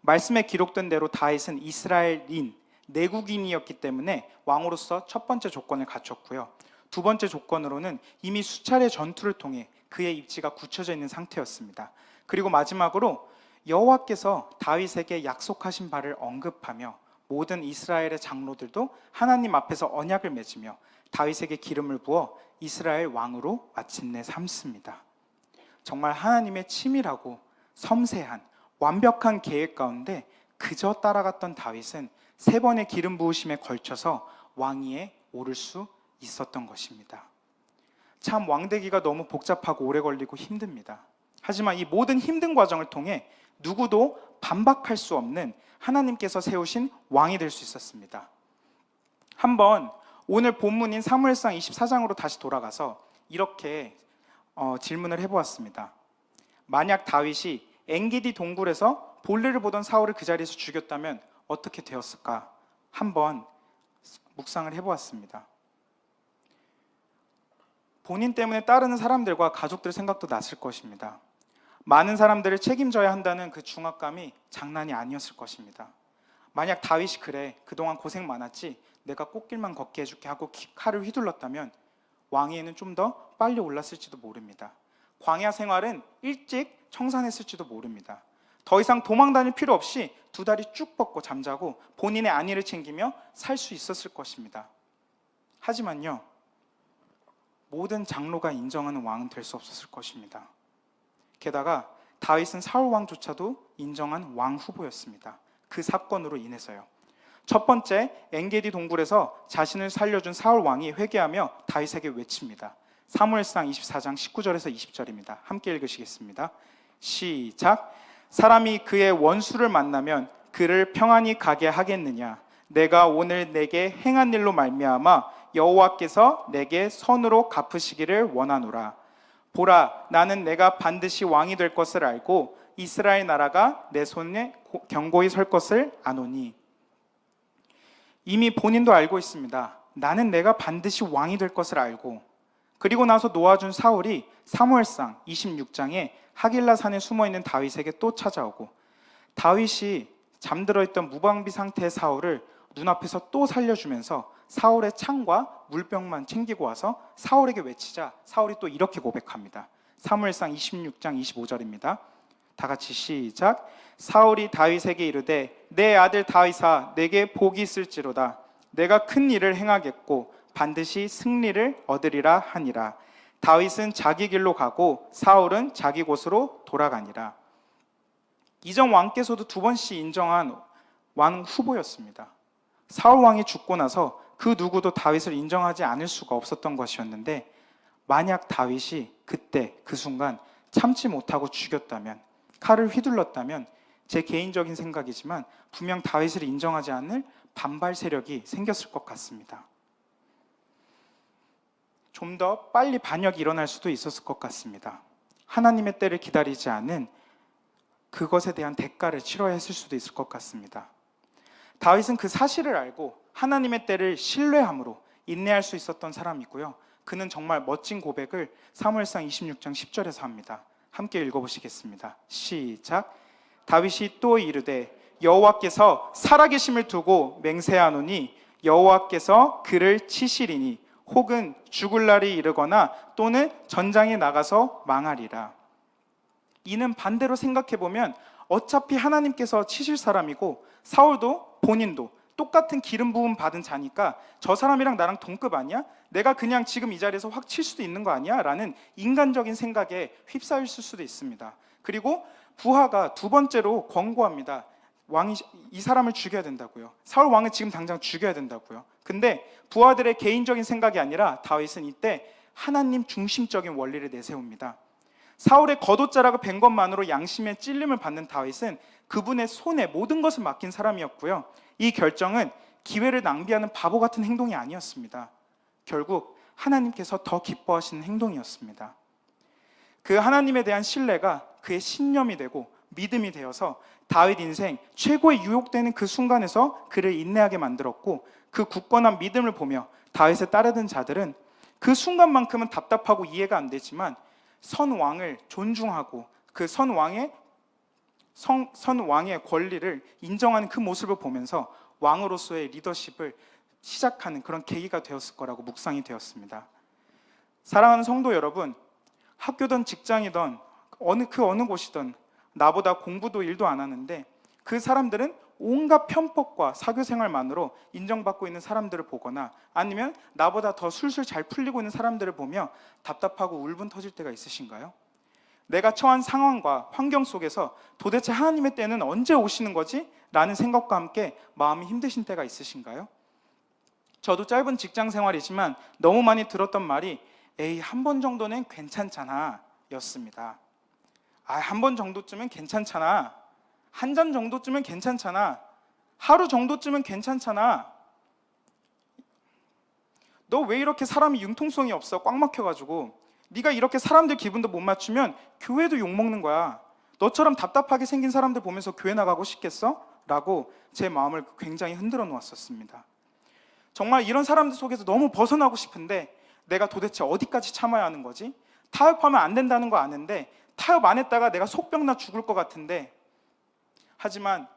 말씀에 기록된 대로 다윗은 이스라엘인, 내국인이었기 때문에 왕으로서 첫 번째 조건을 갖췄고요. 두 번째 조건으로는 이미 수차례 전투를 통해 그의 입지가 굳혀져 있는 상태였습니다. 그리고 마지막으로 여호와께서 다윗에게 약속하신 바를 언급하며 모든 이스라엘의 장로들도 하나님 앞에서 언약을 맺으며 다윗에게 기름을 부어 이스라엘 왕으로 마침내 삼습니다. 정말 하나님의 치밀하고 섬세한 완벽한 계획 가운데 그저 따라갔던 다윗은 세 번의 기름 부으심에 걸쳐서 왕위에 오를 수 있었던 것입니다. 참 왕되기가 너무 복잡하고 오래 걸리고 힘듭니다. 하지만 이 모든 힘든 과정을 통해 누구도 반박할 수 없는 하나님께서 세우신 왕이 될 수 있었습니다. 한번 오늘 본문인 사무엘상 24장으로 다시 돌아가서 이렇게 질문을 해보았습니다. 만약 다윗이 엔게디 동굴에서 볼일을 보던 사울을 그 자리에서 죽였다면 어떻게 되었을까? 한번 묵상을 해보았습니다. 본인 때문에 따르는 사람들과 가족들 생각도 났을 것입니다. 많은 사람들을 책임져야 한다는 그 중압감이 장난이 아니었을 것입니다. 만약 다윗이 그래, 그동안 고생 많았지, 내가 꽃길만 걷게 해줄게 하고 칼을 휘둘렀다면 왕위에는 좀 더 빨리 올랐을지도 모릅니다. 광야 생활은 일찍 청산했을지도 모릅니다. 더 이상 도망 다닐 필요 없이 두 다리 쭉 뻗고 잠자고 본인의 안위를 챙기며 살 수 있었을 것입니다. 하지만요, 모든 장로가 인정하는 왕은 될 수 없었을 것입니다. 게다가 다윗은 사울 왕조차도 인정한 왕 후보였습니다. 그 사건으로 인해서요. 첫 번째, 엔게디 동굴에서 자신을 살려준 사울 왕이 회개하며 다윗에게 외칩니다. 사무엘상 24장 19절에서 20절입니다. 함께 읽으시겠습니다. 시작. 사람이 그의 원수를 만나면 그를 평안히 가게 하겠느냐? 내가 오늘 내게 행한 일로 말미암아 여호와께서 내게 선으로 갚으시기를 원하노라. 보라, 나는 내가 반드시 왕이 될 것을 알고 이스라엘 나라가 내 손에 견고히 설 것을 아노니. 이미 본인도 알고 있습니다. 나는 내가 반드시 왕이 될 것을 알고. 그리고 나서 놓아준 사울이 사무엘상 26장에 하길라 산에 숨어있는 다윗에게 또 찾아오고, 다윗이 잠들어 있던 무방비 상태의 사울을 눈앞에서 또 살려주면서 사울의 창과 물병만 챙기고 와서 사울에게 외치자 사울이 또 이렇게 고백합니다. 사무엘상 26장 25절입니다. 다 같이 시작. 사울이 다윗에게 이르되 내 아들 다윗아, 내게 복이 있을지로다. 내가 큰 일을 행하겠고 반드시 승리를 얻으리라 하니라. 다윗은 자기 길로 가고 사울은 자기 곳으로 돌아가니라. 이전 왕께서도 두 번씩 인정한 왕 후보였습니다. 사울 왕이 죽고 나서 그 누구도 다윗을 인정하지 않을 수가 없었던 것이었는데, 만약 다윗이 그때 그 순간 참지 못하고 죽였다면, 칼을 휘둘렀다면, 제 개인적인 생각이지만 분명 다윗을 인정하지 않을 반발 세력이 생겼을 것 같습니다. 좀 더 빨리 반역이 일어날 수도 있었을 것 같습니다. 하나님의 때를 기다리지 않은 그것에 대한 대가를 치러야 했을 수도 있을 것 같습니다. 다윗은 그 사실을 알고 하나님의 때를 신뢰함으로 인내할 수 있었던 사람이고요. 그는 정말 멋진 고백을 사무엘상 26장 10절에서 합니다. 함께 읽어보시겠습니다. 시작. 다윗이 또 이르되 여호와께서 살아계심을 두고 맹세하노니 여호와께서 그를 치시리니 혹은 죽을 날이 이르거나 또는 전장에 나가서 망하리라. 이는 반대로 생각해보면 어차피 하나님께서 치실 사람이고 사울도 본인도 똑같은 기름 부음 받은 자니까 저 사람이랑 나랑 동급 아니야? 내가 그냥 지금 이 자리에서 확 칠 수도 있는 거 아니야? 라는 인간적인 생각에 휩싸였을 수도 있습니다. 그리고 부하가 두 번째로 권고합니다. 왕이 이 사람을 죽여야 된다고요. 사울 왕은 지금 당장 죽여야 된다고요. 근데 부하들의 개인적인 생각이 아니라 다윗은 이때 하나님 중심적인 원리를 내세웁니다. 사울의 겉옷자락을 벤 것만으로 양심의 찔림을 받는 다윗은 그분의 손에 모든 것을 맡긴 사람이었고요. 이 결정은 기회를 낭비하는 바보 같은 행동이 아니었습니다. 결국 하나님께서 더 기뻐하시는 행동이었습니다. 그 하나님에 대한 신뢰가 그의 신념이 되고 믿음이 되어서 다윗 인생 최고의 유혹되는 그 순간에서 그를 인내하게 만들었고, 그 굳건한 믿음을 보며 다윗에 따르던 자들은 그 순간만큼은 답답하고 이해가 안 되지만 선 왕을 존중하고 그 선 왕의 권리를 인정하는 그 모습을 보면서 왕으로서의 리더십을 시작하는 그런 계기가 되었을 거라고 묵상이 되었습니다. 사랑하는 성도 여러분, 학교든 직장이든 어느 곳이든 나보다 공부도 일도 안 하는데 그 사람들은 온갖 편법과 사교생활만으로 인정받고 있는 사람들을 보거나 아니면 나보다 더 술술 잘 풀리고 있는 사람들을 보며 답답하고 울분 터질 때가 있으신가요? 내가 처한 상황과 환경 속에서 도대체 하나님의 때는 언제 오시는 거지? 라는 생각과 함께 마음이 힘드신 때가 있으신가요? 저도 짧은 직장 생활이지만 너무 많이 들었던 말이 에이, 한 번 정도는 괜찮잖아 였습니다. 한 번 정도쯤은 괜찮잖아. 한 잔 정도쯤은 괜찮잖아. 하루 정도쯤은 괜찮잖아. 너 왜 이렇게 사람이 융통성이 없어? 꽉 막혀가지고. 네가 이렇게 사람들 기분도 못 맞추면 교회도 욕먹는 거야. 너처럼 답답하게 생긴 사람들 보면서 교회 나가고 싶겠어? 라고 제 마음을 굉장히 흔들어 놓았었습니다. 정말 이런 사람들 속에서 너무 벗어나고 싶은데 내가 도대체 어디까지 참아야 하는 거지? 타협하면 안 된다는 거 아는데 타협 안 했다가 내가 속병나 죽을 것 같은데, 하지만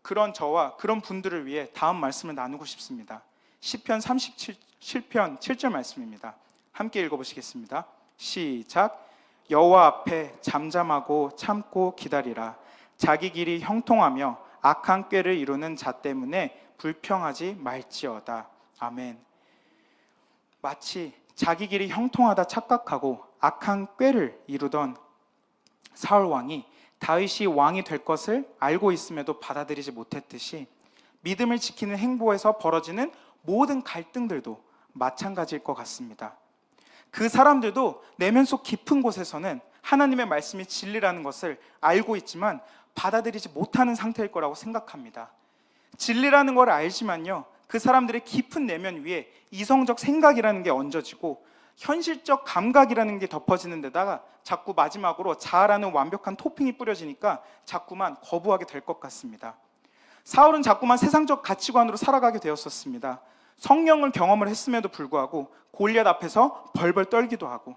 그런 저와 그런 분들을 위해 다음 말씀을 나누고 싶습니다. 시편 37편 7절 말씀입니다. 함께 읽어보시겠습니다. 시작. 여호와 앞에 잠잠하고 참고 기다리라. 자기 길이 형통하며 악한 꾀를 이루는 자 때문에 불평하지 말지어다. 아멘. 마치 자기 길이 형통하다 착각하고 악한 꾀를 이루던 사울 왕이 다윗이 왕이 될 것을 알고 있음에도 받아들이지 못했듯이 믿음을 지키는 행보에서 벌어지는 모든 갈등들도 마찬가지일 것 같습니다. 그 사람들도 내면 속 깊은 곳에서는 하나님의 말씀이 진리라는 것을 알고 있지만 받아들이지 못하는 상태일 거라고 생각합니다. 진리라는 걸 알지만요, 그 사람들의 깊은 내면 위에 이성적 생각이라는 게 얹어지고 현실적 감각이라는 게 덮어지는 데다가 자꾸 마지막으로 자아라는 완벽한 토핑이 뿌려지니까 자꾸만 거부하게 될 것 같습니다. 사울은 자꾸만 세상적 가치관으로 살아가게 되었었습니다. 성령을 경험을 했음에도 불구하고 골리앗 앞에서 벌벌 떨기도 하고,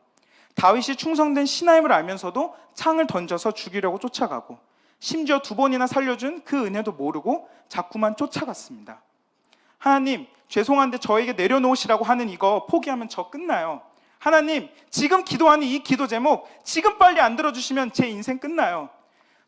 다윗이 충성된 신하임을 알면서도 창을 던져서 죽이려고 쫓아가고, 심지어 2번이나 살려준 그 은혜도 모르고 자꾸만 쫓아갔습니다. 하나님, 죄송한데 저에게 내려놓으시라고 하는 이거 포기하면 저 끝나요. 하나님, 지금 기도하는 이 기도 제목 지금 빨리 안 들어주시면 제 인생 끝나요.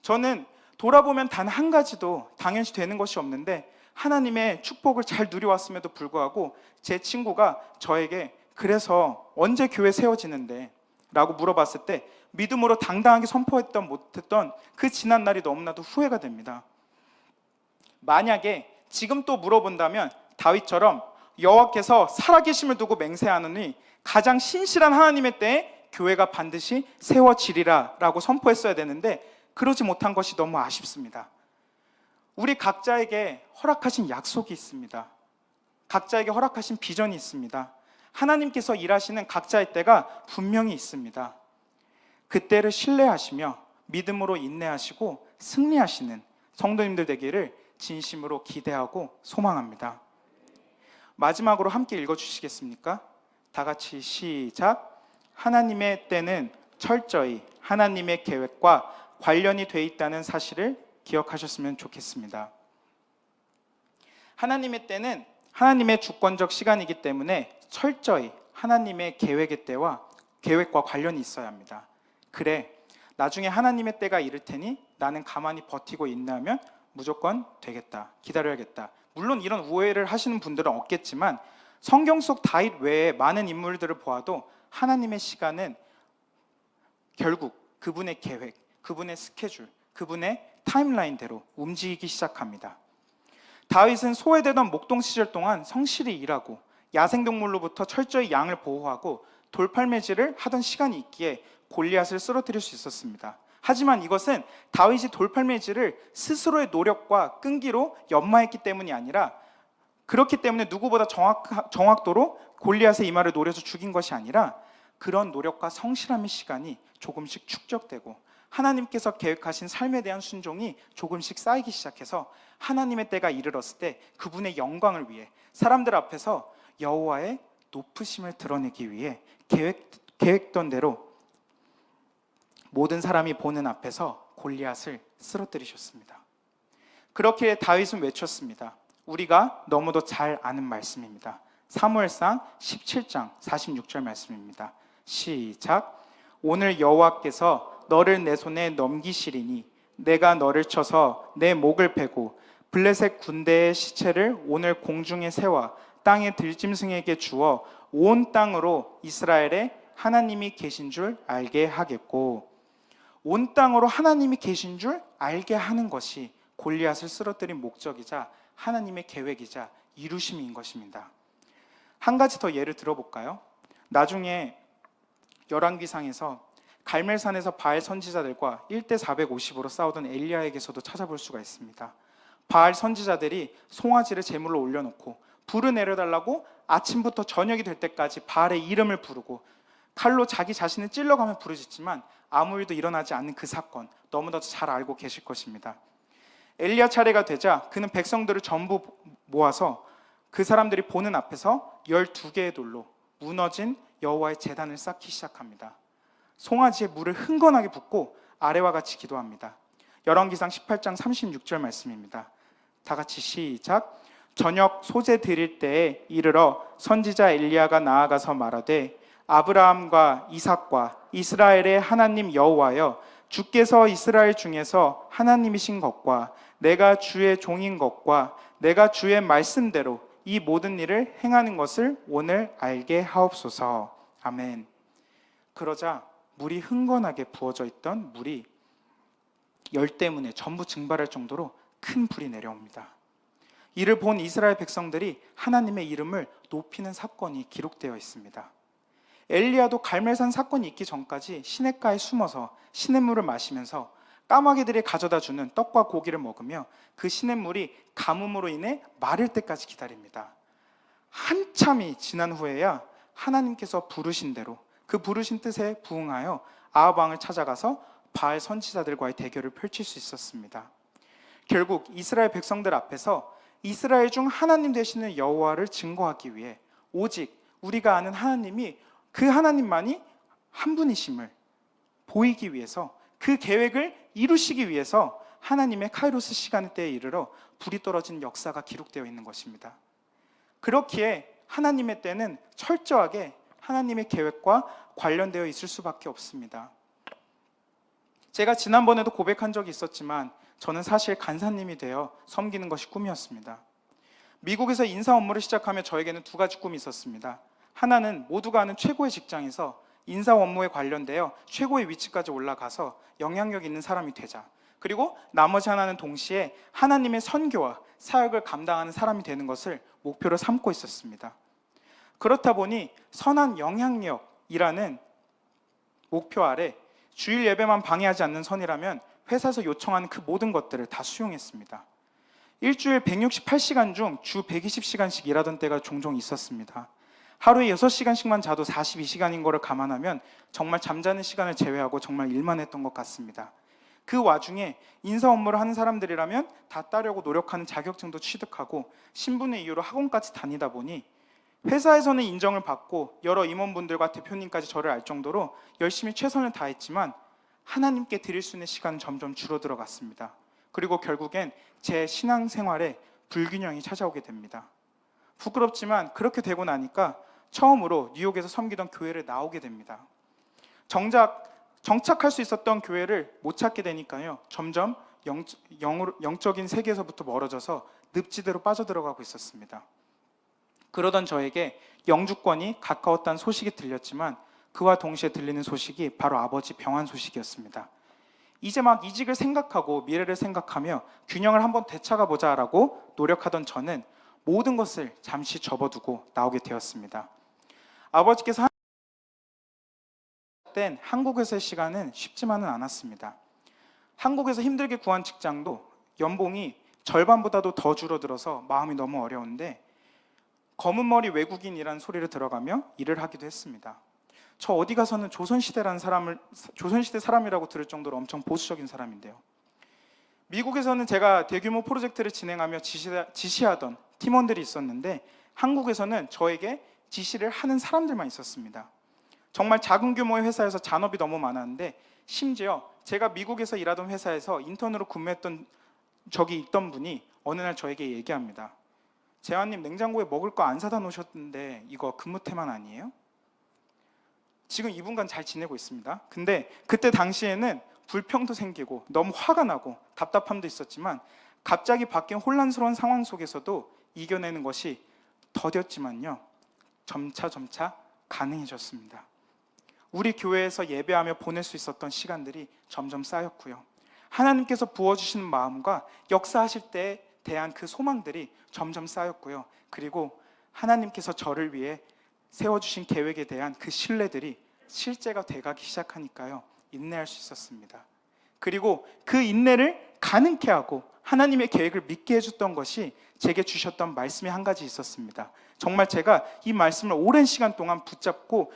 저는 돌아보면 단 한 가지도 당연시 되는 것이 없는데 하나님의 축복을 잘 누려왔음에도 불구하고 제 친구가 저에게 그래서 언제 교회 세워지는데? 라고 물어봤을 때 믿음으로 당당하게 선포했던 못했던 그 지난 날이 너무나도 후회가 됩니다. 만약에 지금 또 물어본다면 다윗처럼 여호와께서 살아계심을 두고 맹세하노니 가장 신실한 하나님의 때에 교회가 반드시 세워지리라 라고 선포했어야 되는데 그러지 못한 것이 너무 아쉽습니다. 우리 각자에게 허락하신 약속이 있습니다. 각자에게 허락하신 비전이 있습니다. 하나님께서 일하시는 각자의 때가 분명히 있습니다. 그 때를 신뢰하시며 믿음으로 인내하시고 승리하시는 성도님들 되기를 진심으로 기대하고 소망합니다. 마지막으로 함께 읽어주시겠습니까? 다 같이 시작. 하나님의 때는 철저히 하나님의 계획과 관련이 돼 있다는 사실을 기억하셨으면 좋겠습니다. 하나님의 때는 하나님의 주권적 시간이기 때문에 철저히 하나님의 계획과 관련이 있어야 합니다. 그래, 나중에 하나님의 때가 이를 테니 나는 가만히 버티고 있나면 무조건 되겠다, 기다려야겠다. 물론 이런 오해를 하시는 분들은 없겠지만 성경 속 다윗 외에 많은 인물들을 보아도 하나님의 시간은 결국 그분의 계획, 그분의 스케줄, 그분의 타임라인대로 움직이기 시작합니다. 다윗은 소외되던 목동 시절 동안 성실히 일하고 야생동물로부터 철저히 양을 보호하고 돌팔매질을 하던 시간이 있기에 골리앗을 쓰러뜨릴 수 있었습니다. 하지만 이것은 다윗이 돌팔매질을 스스로의 노력과 끈기로 연마했기 때문이 아니라, 그렇기 때문에 누구보다 정확도로 골리앗의 이마를 노려서 죽인 것이 아니라 그런 노력과 성실함의 시간이 조금씩 축적되고 하나님께서 계획하신 삶에 대한 순종이 조금씩 쌓이기 시작해서 하나님의 때가 이르렀을 때 그분의 영광을 위해 사람들 앞에서 여호와의 높으심을 드러내기 위해 계획던 대로 모든 사람이 보는 앞에서 골리앗을 쓰러뜨리셨습니다. 그렇게 다윗은 외쳤습니다. 우리가 너무도 잘 아는 말씀입니다. 사무엘상 17장 46절 말씀입니다. 시작. 오늘 여호와께서 너를 내 손에 넘기시리니 내가 너를 쳐서 내 목을 베고 블레셋 군대의 시체를 오늘 공중에 세워 땅의 들짐승에게 주어 온 땅으로 이스라엘에 하나님이 계신 줄 알게 하겠고, 온 땅으로 하나님이 계신 줄 알게 하는 것이 골리앗을 쓰러뜨린 목적이자 하나님의 계획이자 이루심인 것입니다. 한 가지 더 예를 들어볼까요? 나중에 열왕기상에서 갈멜산에서 바알 선지자들과 1대 450으로 싸우던 엘리야에게서도 찾아볼 수가 있습니다. 바알 선지자들이 송아지를 제물로 올려놓고 불을 내려달라고 아침부터 저녁이 될 때까지 바알의 이름을 부르고 칼로 자기 자신을 찔러가며 부르짖지만 아무 일도 일어나지 않는 그 사건, 너무나도 잘 알고 계실 것입니다. 엘리야 차례가 되자 그는 백성들을 전부 모아서 그 사람들이 보는 앞에서 12개의 돌로 무너진 여호와의 제단을 쌓기 시작합니다. 송아지에 물을 흥건하게 붓고 아래와 같이 기도합니다. 열왕기상 18장 36절 말씀입니다. 다 같이 시작. 저녁 소제 드릴 때에 이르러 선지자 엘리야가 나아가서 말하되 아브라함과 이삭과 이스라엘의 하나님 여호와여, 주께서 이스라엘 중에서 하나님이신 것과 내가 주의 종인 것과 내가 주의 말씀대로 이 모든 일을 행하는 것을 오늘 알게 하옵소서. 아멘. 그러자 물이 흥건하게 부어져 있던 물이 열 때문에 전부 증발할 정도로 큰 불이 내려옵니다. 이를 본 이스라엘 백성들이 하나님의 이름을 높이는 사건이 기록되어 있습니다. 엘리야도 갈멜산 사건이 있기 전까지 시냇가에 숨어서 시냇물을 마시면서 까마귀들이 가져다 주는 떡과 고기를 먹으며 그 시냇물이 가뭄으로 인해 마를 때까지 기다립니다. 한참이 지난 후에야 하나님께서 부르신 대로 그 부르신 뜻에 부응하여 아합 왕을 찾아가서 바알 선지자들과의 대결을 펼칠 수 있었습니다. 결국 이스라엘 백성들 앞에서 이스라엘 중 하나님 되시는 여호와를 증거하기 위해 오직 우리가 아는 하나님이 그 하나님만이 한 분이심을 보이기 위해서, 그 계획을 이루시기 위해서 하나님의 카이로스 시간대에 이르러 불이 떨어진 역사가 기록되어 있는 것입니다. 그렇기에 하나님의 때는 철저하게 하나님의 계획과 관련되어 있을 수밖에 없습니다. 제가 지난번에도 고백한 적이 있었지만 저는 사실 간사님이 되어 섬기는 것이 꿈이었습니다. 미국에서 인사 업무를 시작하며 저에게는 두 가지 꿈이 있었습니다. 하나는 모두가 아는 최고의 직장에서 인사 업무에 관련되어 최고의 위치까지 올라가서 영향력 있는 사람이 되자. 그리고 나머지 하나는 동시에 하나님의 선교와 사역을 감당하는 사람이 되는 것을 목표로 삼고 있었습니다. 그렇다 보니 선한 영향력이라는 목표 아래 주일 예배만 방해하지 않는 선이라면 회사에서 요청하는 그 모든 것들을 다 수용했습니다. 일주일 168시간 중 주 120시간씩 일하던 때가 종종 있었습니다. 하루에 6시간씩만 자도 42시간인 거를 감안하면 정말 잠자는 시간을 제외하고 정말 일만 했던 것 같습니다. 그 와중에 인사 업무를 하는 사람들이라면 다 따려고 노력하는 자격증도 취득하고 신분의 이유로 학원까지 다니다 보니 회사에서는 인정을 받고 여러 임원분들과 대표님까지 저를 알 정도로 열심히 최선을 다했지만 하나님께 드릴 수 있는 시간은 점점 줄어들어 갔습니다. 그리고 결국엔 제 신앙생활에 불균형이 찾아오게 됩니다. 부끄럽지만 그렇게 되고 나니까 처음으로 뉴욕에서 섬기던 교회를 나오게 됩니다. 정착할 수 있었던 교회를 못 찾게 되니까요, 점점 영적인 세계에서부터 멀어져서 늪지대로 빠져들어가고 있었습니다. 그러던 저에게 영주권이 가까웠다는 소식이 들렸지만 그와 동시에 들리는 소식이 바로 아버지 병환 소식이었습니다. 이제 막 이직을 생각하고 미래를 생각하며 균형을 한번 되찾아 보자라고 노력하던 저는 모든 것을 잠시 접어두고 나오게 되었습니다. 아버지께서 땐 한국에서의 시간은 쉽지만은 않았습니다. 한국에서 힘들게 구한 직장도 연봉이 절반보다도 더 줄어들어서 마음이 너무 어려운데 검은 머리 외국인이라는 소리를 들어가며 일을 하기도 했습니다. 저 어디 가서는 조선시대 사람이라고 들을 정도로 엄청 보수적인 사람인데요. 미국에서는 제가 대규모 프로젝트를 진행하며 지시하던 팀원들이 있었는데 한국에서는 저에게 지시를 하는 사람들만 있었습니다. 정말 작은 규모의 회사에서 잔업이 너무 많았는데 심지어 제가 미국에서 일하던 회사에서 인턴으로 근무했던 적이 있던 분이 어느 날 저에게 얘기합니다. 재환님, 냉장고에 먹을 거 안 사다 놓으셨는데 이거 근무 태만 아니에요? 지금 이분간 잘 지내고 있습니다. 근데 그때 당시에는 불평도 생기고 너무 화가 나고 답답함도 있었지만 갑자기 바뀐 혼란스러운 상황 속에서도 이겨내는 것이 더뎠지만요, 점차 가능해졌습니다. 우리 교회에서 예배하며 보낼 수 있었던 시간들이 점점 쌓였고요, 하나님께서 부어주시는 마음과 역사하실 때에 대한 그 소망들이 점점 쌓였고요, 그리고 하나님께서 저를 위해 세워주신 계획에 대한 그 신뢰들이 실제가 돼가기 시작하니까요, 인내할 수 있었습니다. 그리고 그 인내를 가능케 하고 하나님의 계획을 믿게 해줬던 것이 제게 주셨던 말씀이 한 가지 있었습니다. 정말 제가 이 말씀을 오랜 시간 동안 붙잡고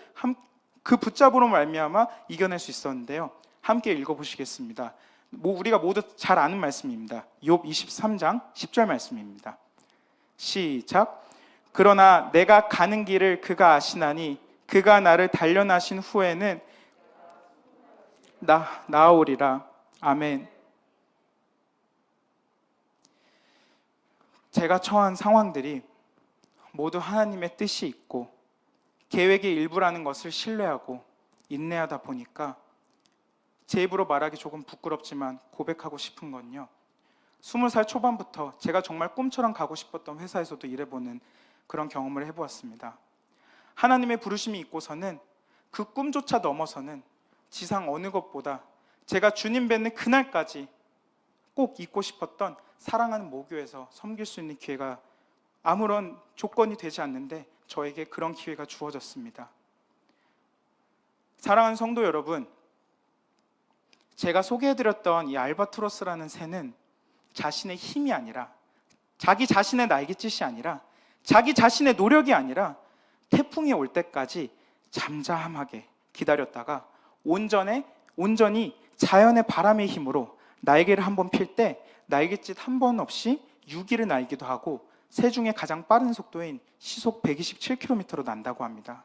그 붙잡으로 말미암아 이겨낼 수 있었는데요. 함께 읽어보시겠습니다. 우리가 모두 잘 아는 말씀입니다. 욥 23장 10절 말씀입니다. 시작. 그러나 내가 가는 길을 그가 아시나니 그가 나를 단련하신 후에는 나아오리라. 아멘. 제가 처한 상황들이 모두 하나님의 뜻이 있고 계획의 일부라는 것을 신뢰하고 인내하다 보니까 제 입으로 말하기 조금 부끄럽지만 고백하고 싶은 건요, 20살 초반부터 제가 정말 꿈처럼 가고 싶었던 회사에서도 일해보는 그런 경험을 해보았습니다. 하나님의 부르심이 있고서는 그 꿈조차 넘어서는 지상 어느 것보다 제가 주님 뵙는 그날까지 꼭 있고 싶었던 사랑하는 모교에서 섬길 수 있는 기회가 아무런 조건이 되지 않는데 저에게 그런 기회가 주어졌습니다. 사랑하는 성도 여러분, 제가 소개해드렸던 이 알바트로스라는 새는 자신의 힘이 아니라, 자기 자신의 날갯짓이 아니라, 자기 자신의 노력이 아니라 태풍이 올 때까지 잠잠하게 기다렸다가 온전히 자연의 바람의 힘으로 날개를 한번 필 때 날갯짓 한 번 없이 6일을 날기도 하고 새 중에 가장 빠른 속도인 시속 127km로 난다고 합니다.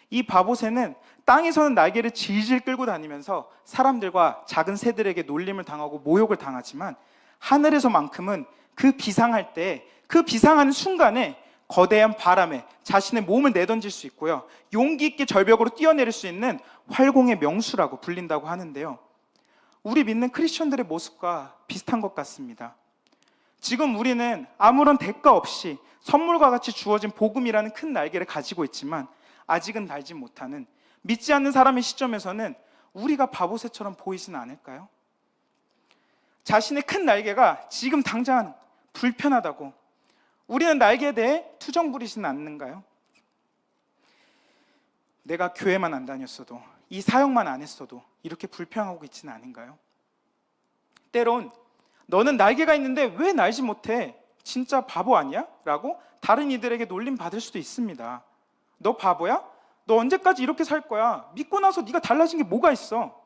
이 바보새는 땅에서는 날개를 질질 끌고 다니면서 사람들과 작은 새들에게 놀림을 당하고 모욕을 당하지만 하늘에서만큼은 그 비상할 때, 그 비상하는 순간에 거대한 바람에 자신의 몸을 내던질 수 있고요, 용기 있게 절벽으로 뛰어내릴 수 있는 활공의 명수라고 불린다고 하는데요, 우리 믿는 크리스천들의 모습과 비슷한 것 같습니다. 지금 우리는 아무런 대가 없이 선물과 같이 주어진 복음이라는 큰 날개를 가지고 있지만 아직은 날지 못하는, 믿지 않는 사람의 시점에서는 우리가 바보새처럼 보이지는 않을까요? 자신의 큰 날개가 지금 당장 불편하다고 우리는 날개에 대해 투정 부리지는 않는가요? 내가 교회만 안 다녔어도, 이 사역만 안 했어도 이렇게 불평하고 있지는 않은가요? 때론 너는 날개가 있는데 왜 날지 못해? 진짜 바보 아니야? 라고 다른 이들에게 놀림 받을 수도 있습니다. 너 바보야? 너 언제까지 이렇게 살 거야? 믿고 나서 네가 달라진 게 뭐가 있어?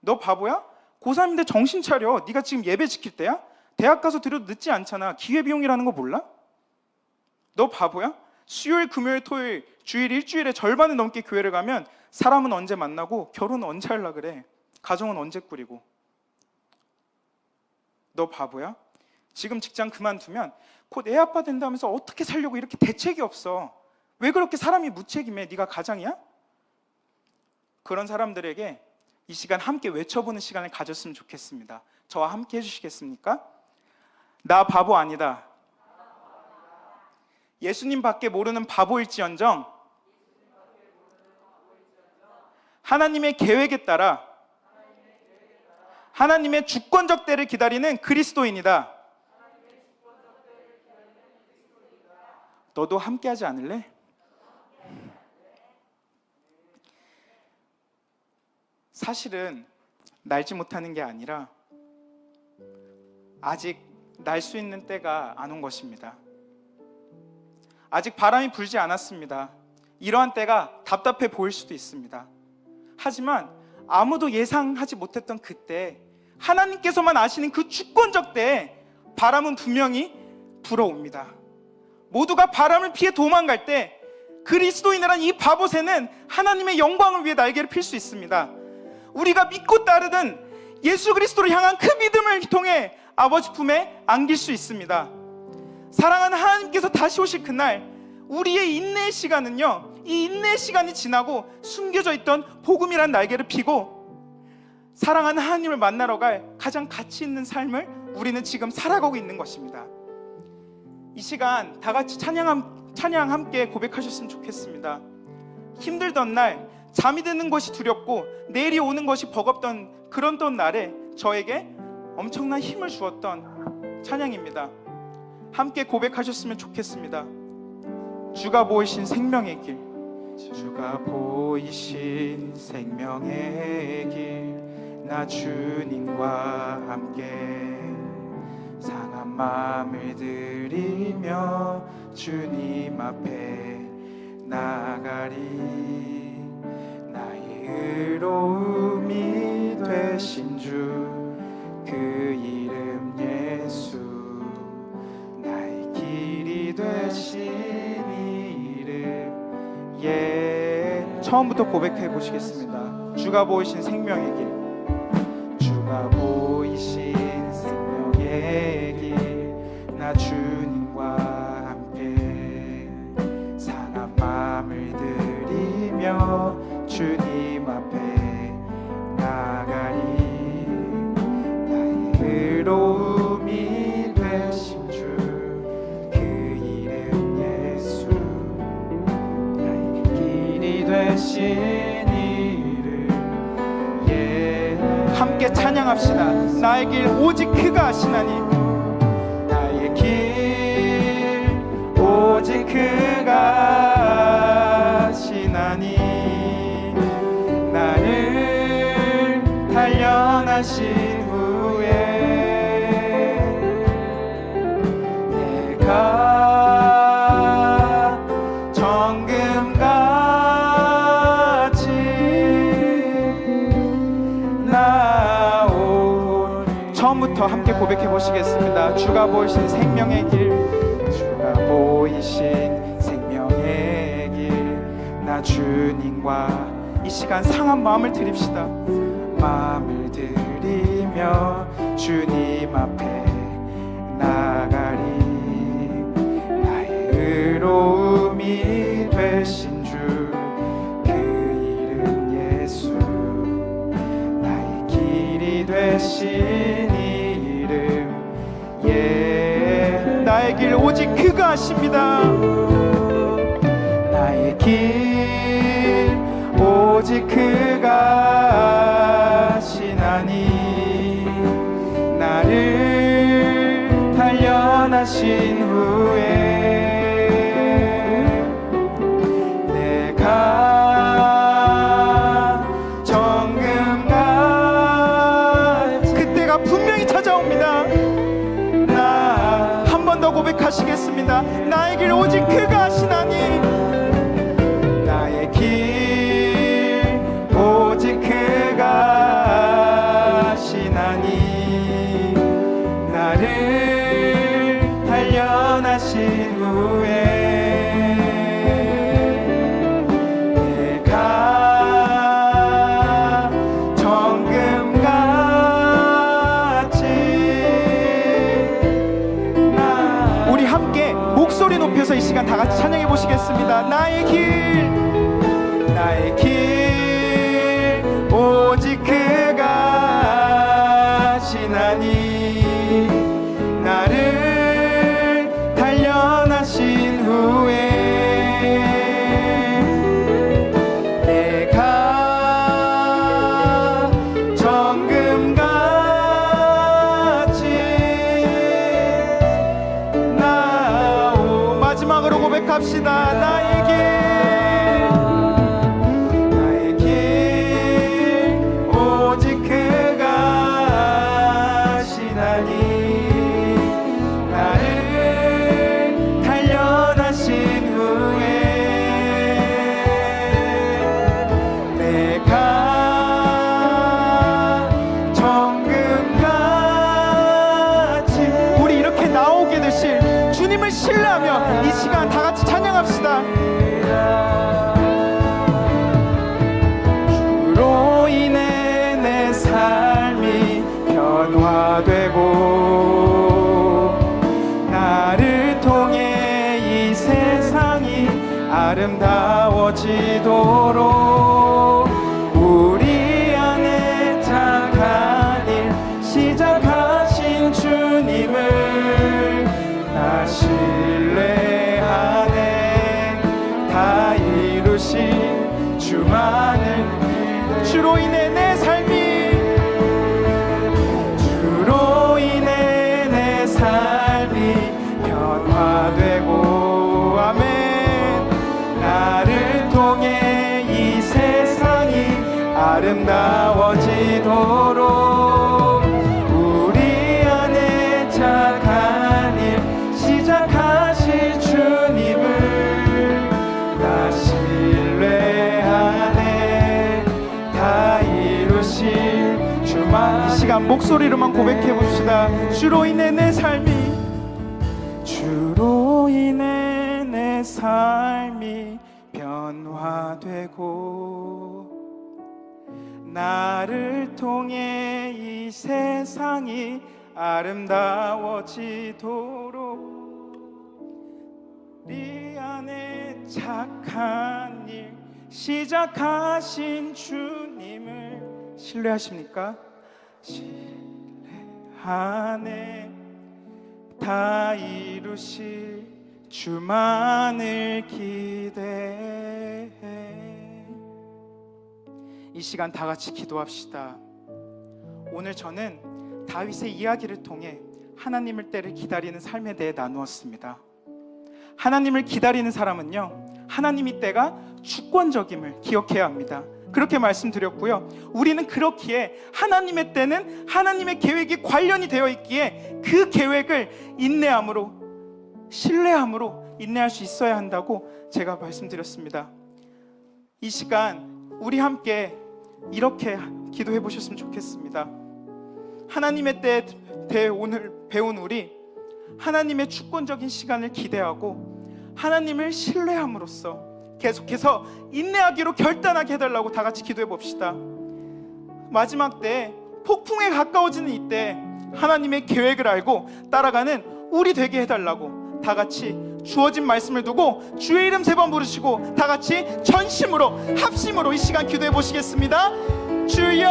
너 바보야? 고3인데 정신 차려. 네가 지금 예배 지킬 때야? 대학 가서 드려도 늦지 않잖아. 기회비용이라는 거 몰라? 너 바보야? 수요일, 금요일, 토요일, 주일 일주일에 절반을 넘게 교회를 가면 사람은 언제 만나고 결혼은 언제 하려고 그래? 가정은 언제 꾸리고? 너 바보야? 지금 직장 그만두면 곧 애 아빠 된다면서 어떻게 살려고 이렇게 대책이 없어? 왜 그렇게 사람이 무책임해? 네가 가장이야? 그런 사람들에게 이 시간 함께 외쳐보는 시간을 가졌으면 좋겠습니다. 저와 함께 해주시겠습니까? 나 바보 아니다. 예수님밖에 모르는 바보일지언정 하나님의 계획에 따라 하나님의 주권적 때를 기다리는 그리스도인이다. 너도 함께 하지 않을래? 사실은 날지 못하는 게 아니라 아직 날 수 있는 때가 안 온 것입니다. 아직 바람이 불지 않았습니다. 이러한 때가 답답해 보일 수도 있습니다. 하지만 아무도 예상하지 못했던 그때, 하나님께서만 아시는 그 주권적 때에 바람은 분명히 불어옵니다. 모두가 바람을 피해 도망갈 때 그리스도인이란 이 바보새는 하나님의 영광을 위해 날개를 필 수 있습니다. 우리가 믿고 따르는 예수 그리스도를 향한 그 믿음을 통해 아버지 품에 안길 수 있습니다. 사랑하는 하나님께서 다시 오실 그날, 우리의 인내의 시간은요, 이 인내의 시간이 지나고 숨겨져 있던 복음이란 날개를 피고 사랑하는 하나님을 만나러 갈 가장 가치 있는 삶을 우리는 지금 살아가고 있는 것입니다. 이 시간 다 같이 찬양 함께 고백하셨으면 좋겠습니다. 힘들던 날, 잠이 드는 것이 두렵고 내일이 오는 것이 버겁던 그런 날에 저에게 엄청난 힘을 주었던 찬양입니다. 함께 고백하셨으면 좋겠습니다. 주가 보이신 생명의 길, 주가 보이신 생명의 길, 나 주님과 함께 상한 마음을 들이며 주님 앞에 나가리. 의로움이 되신 주 그 이름 예수 나의 길이 되신 이름 처음부터 고백해 보시겠습니다. 주가 보이신 생명의 길 주가 보이신 생명의 길 나 주님과 함께 상한 마음을 들이며 주님 앞에 나가리 나의 의로움이 되신 주 그 이름 예수 나의 길이 되신 이름 함께 찬양합시다. 나의 길 오직 그가 아시나니 나의 길 오직 그가 아시나니 나를 단련하신 후에 내가 정금같이 나올 처음부터 함께 고백해 보시겠습니다. 주가 보이신 생명의 길 주가 보이신 생명의 길 나 주님과 이 시간 상한 마음을 드립시다. 마음을 드리며 주님 앞에 나가리 나의 의로움이 되신 주 그 이름 예수 나의 길이 되신 이름 나의 길 오직 그가 아십니다. 나의 길 오직 그가 아시나니 나를 단련하신 후에 내가 정금같이 그때가 분명히 찾아옵니다. 나 한 번 더 고백하시겠습니다. 나의 길 오직 그가 아시나니 나의 길 오직 그가 아시나니 나를 단련하신 후에 내가 정금같이 우리 함께 목소리 높여서 이 시간 다 같이 찬양해 보시겠습니다. 나의 길 오직 그가 아시나니 나를 단련하신 후에 내가 정금같이 마지막으로 고백합시다. 나의 길 오직 그가 아시나니 나를 단련하신 후에 내가 정금같이 우리 이렇게 나오게 되실 주님을 신뢰하며 이 시간 다 같이 찬양합시다. 주로 인해 내 삶이 변화되고 나를 통해 이 세상이 아름다워지도록 우리 안에 착한 일 시작하신 주님을 나 신뢰하네 다 이루신 주만을 주로 인해 내 삶이 변화되고 아멘 나를 통해 이 세상이 아름다워지도록 우리 안에 착한 일 시작하실 주님을 나 신뢰하네 한 목소리로만 고백해 봅시다. 주로 인해 내 삶이, 주로 인해 내 삶이 변화되고 나를 통해 이 세상이 아름다워지도록 네 안에 착한 일 시작하신 주님을 신뢰하십니까? 신뢰하네. 다 이루실 주만을 기대해. 이 시간 다 같이 기도합시다. 오늘 저는 다윗의 이야기를 통해 하나님을 때를 기다리는 삶에 대해 나누었습니다. 하나님을 기다리는 사람은요, 하나님의 때가 주권적임을 기억해야 합니다. 그렇게 말씀드렸고요. 우리는 그렇기에 하나님의 때는 하나님의 계획이 관련이 되어 있기에 그 계획을 인내함으로, 신뢰함으로 인내할 수 있어야 한다고 제가 말씀드렸습니다. 이 시간 우리 함께 이렇게 기도해 보셨으면 좋겠습니다. 하나님의 때에 오늘 배운 우리, 하나님의 주권적인 시간을 기대하고 하나님을 신뢰함으로써 계속해서 인내하기로 결단하게 해달라고 다 같이 기도해 봅시다. 마지막 때, 폭풍에 가까워지는 이때 하나님의 계획을 알고 따라가는 우리 되게 해달라고 다 같이 주어진 말씀을 두고 주의 이름 3번 부르시고 다 같이 전심으로 합심으로 이 시간 기도해 보시겠습니다. 주여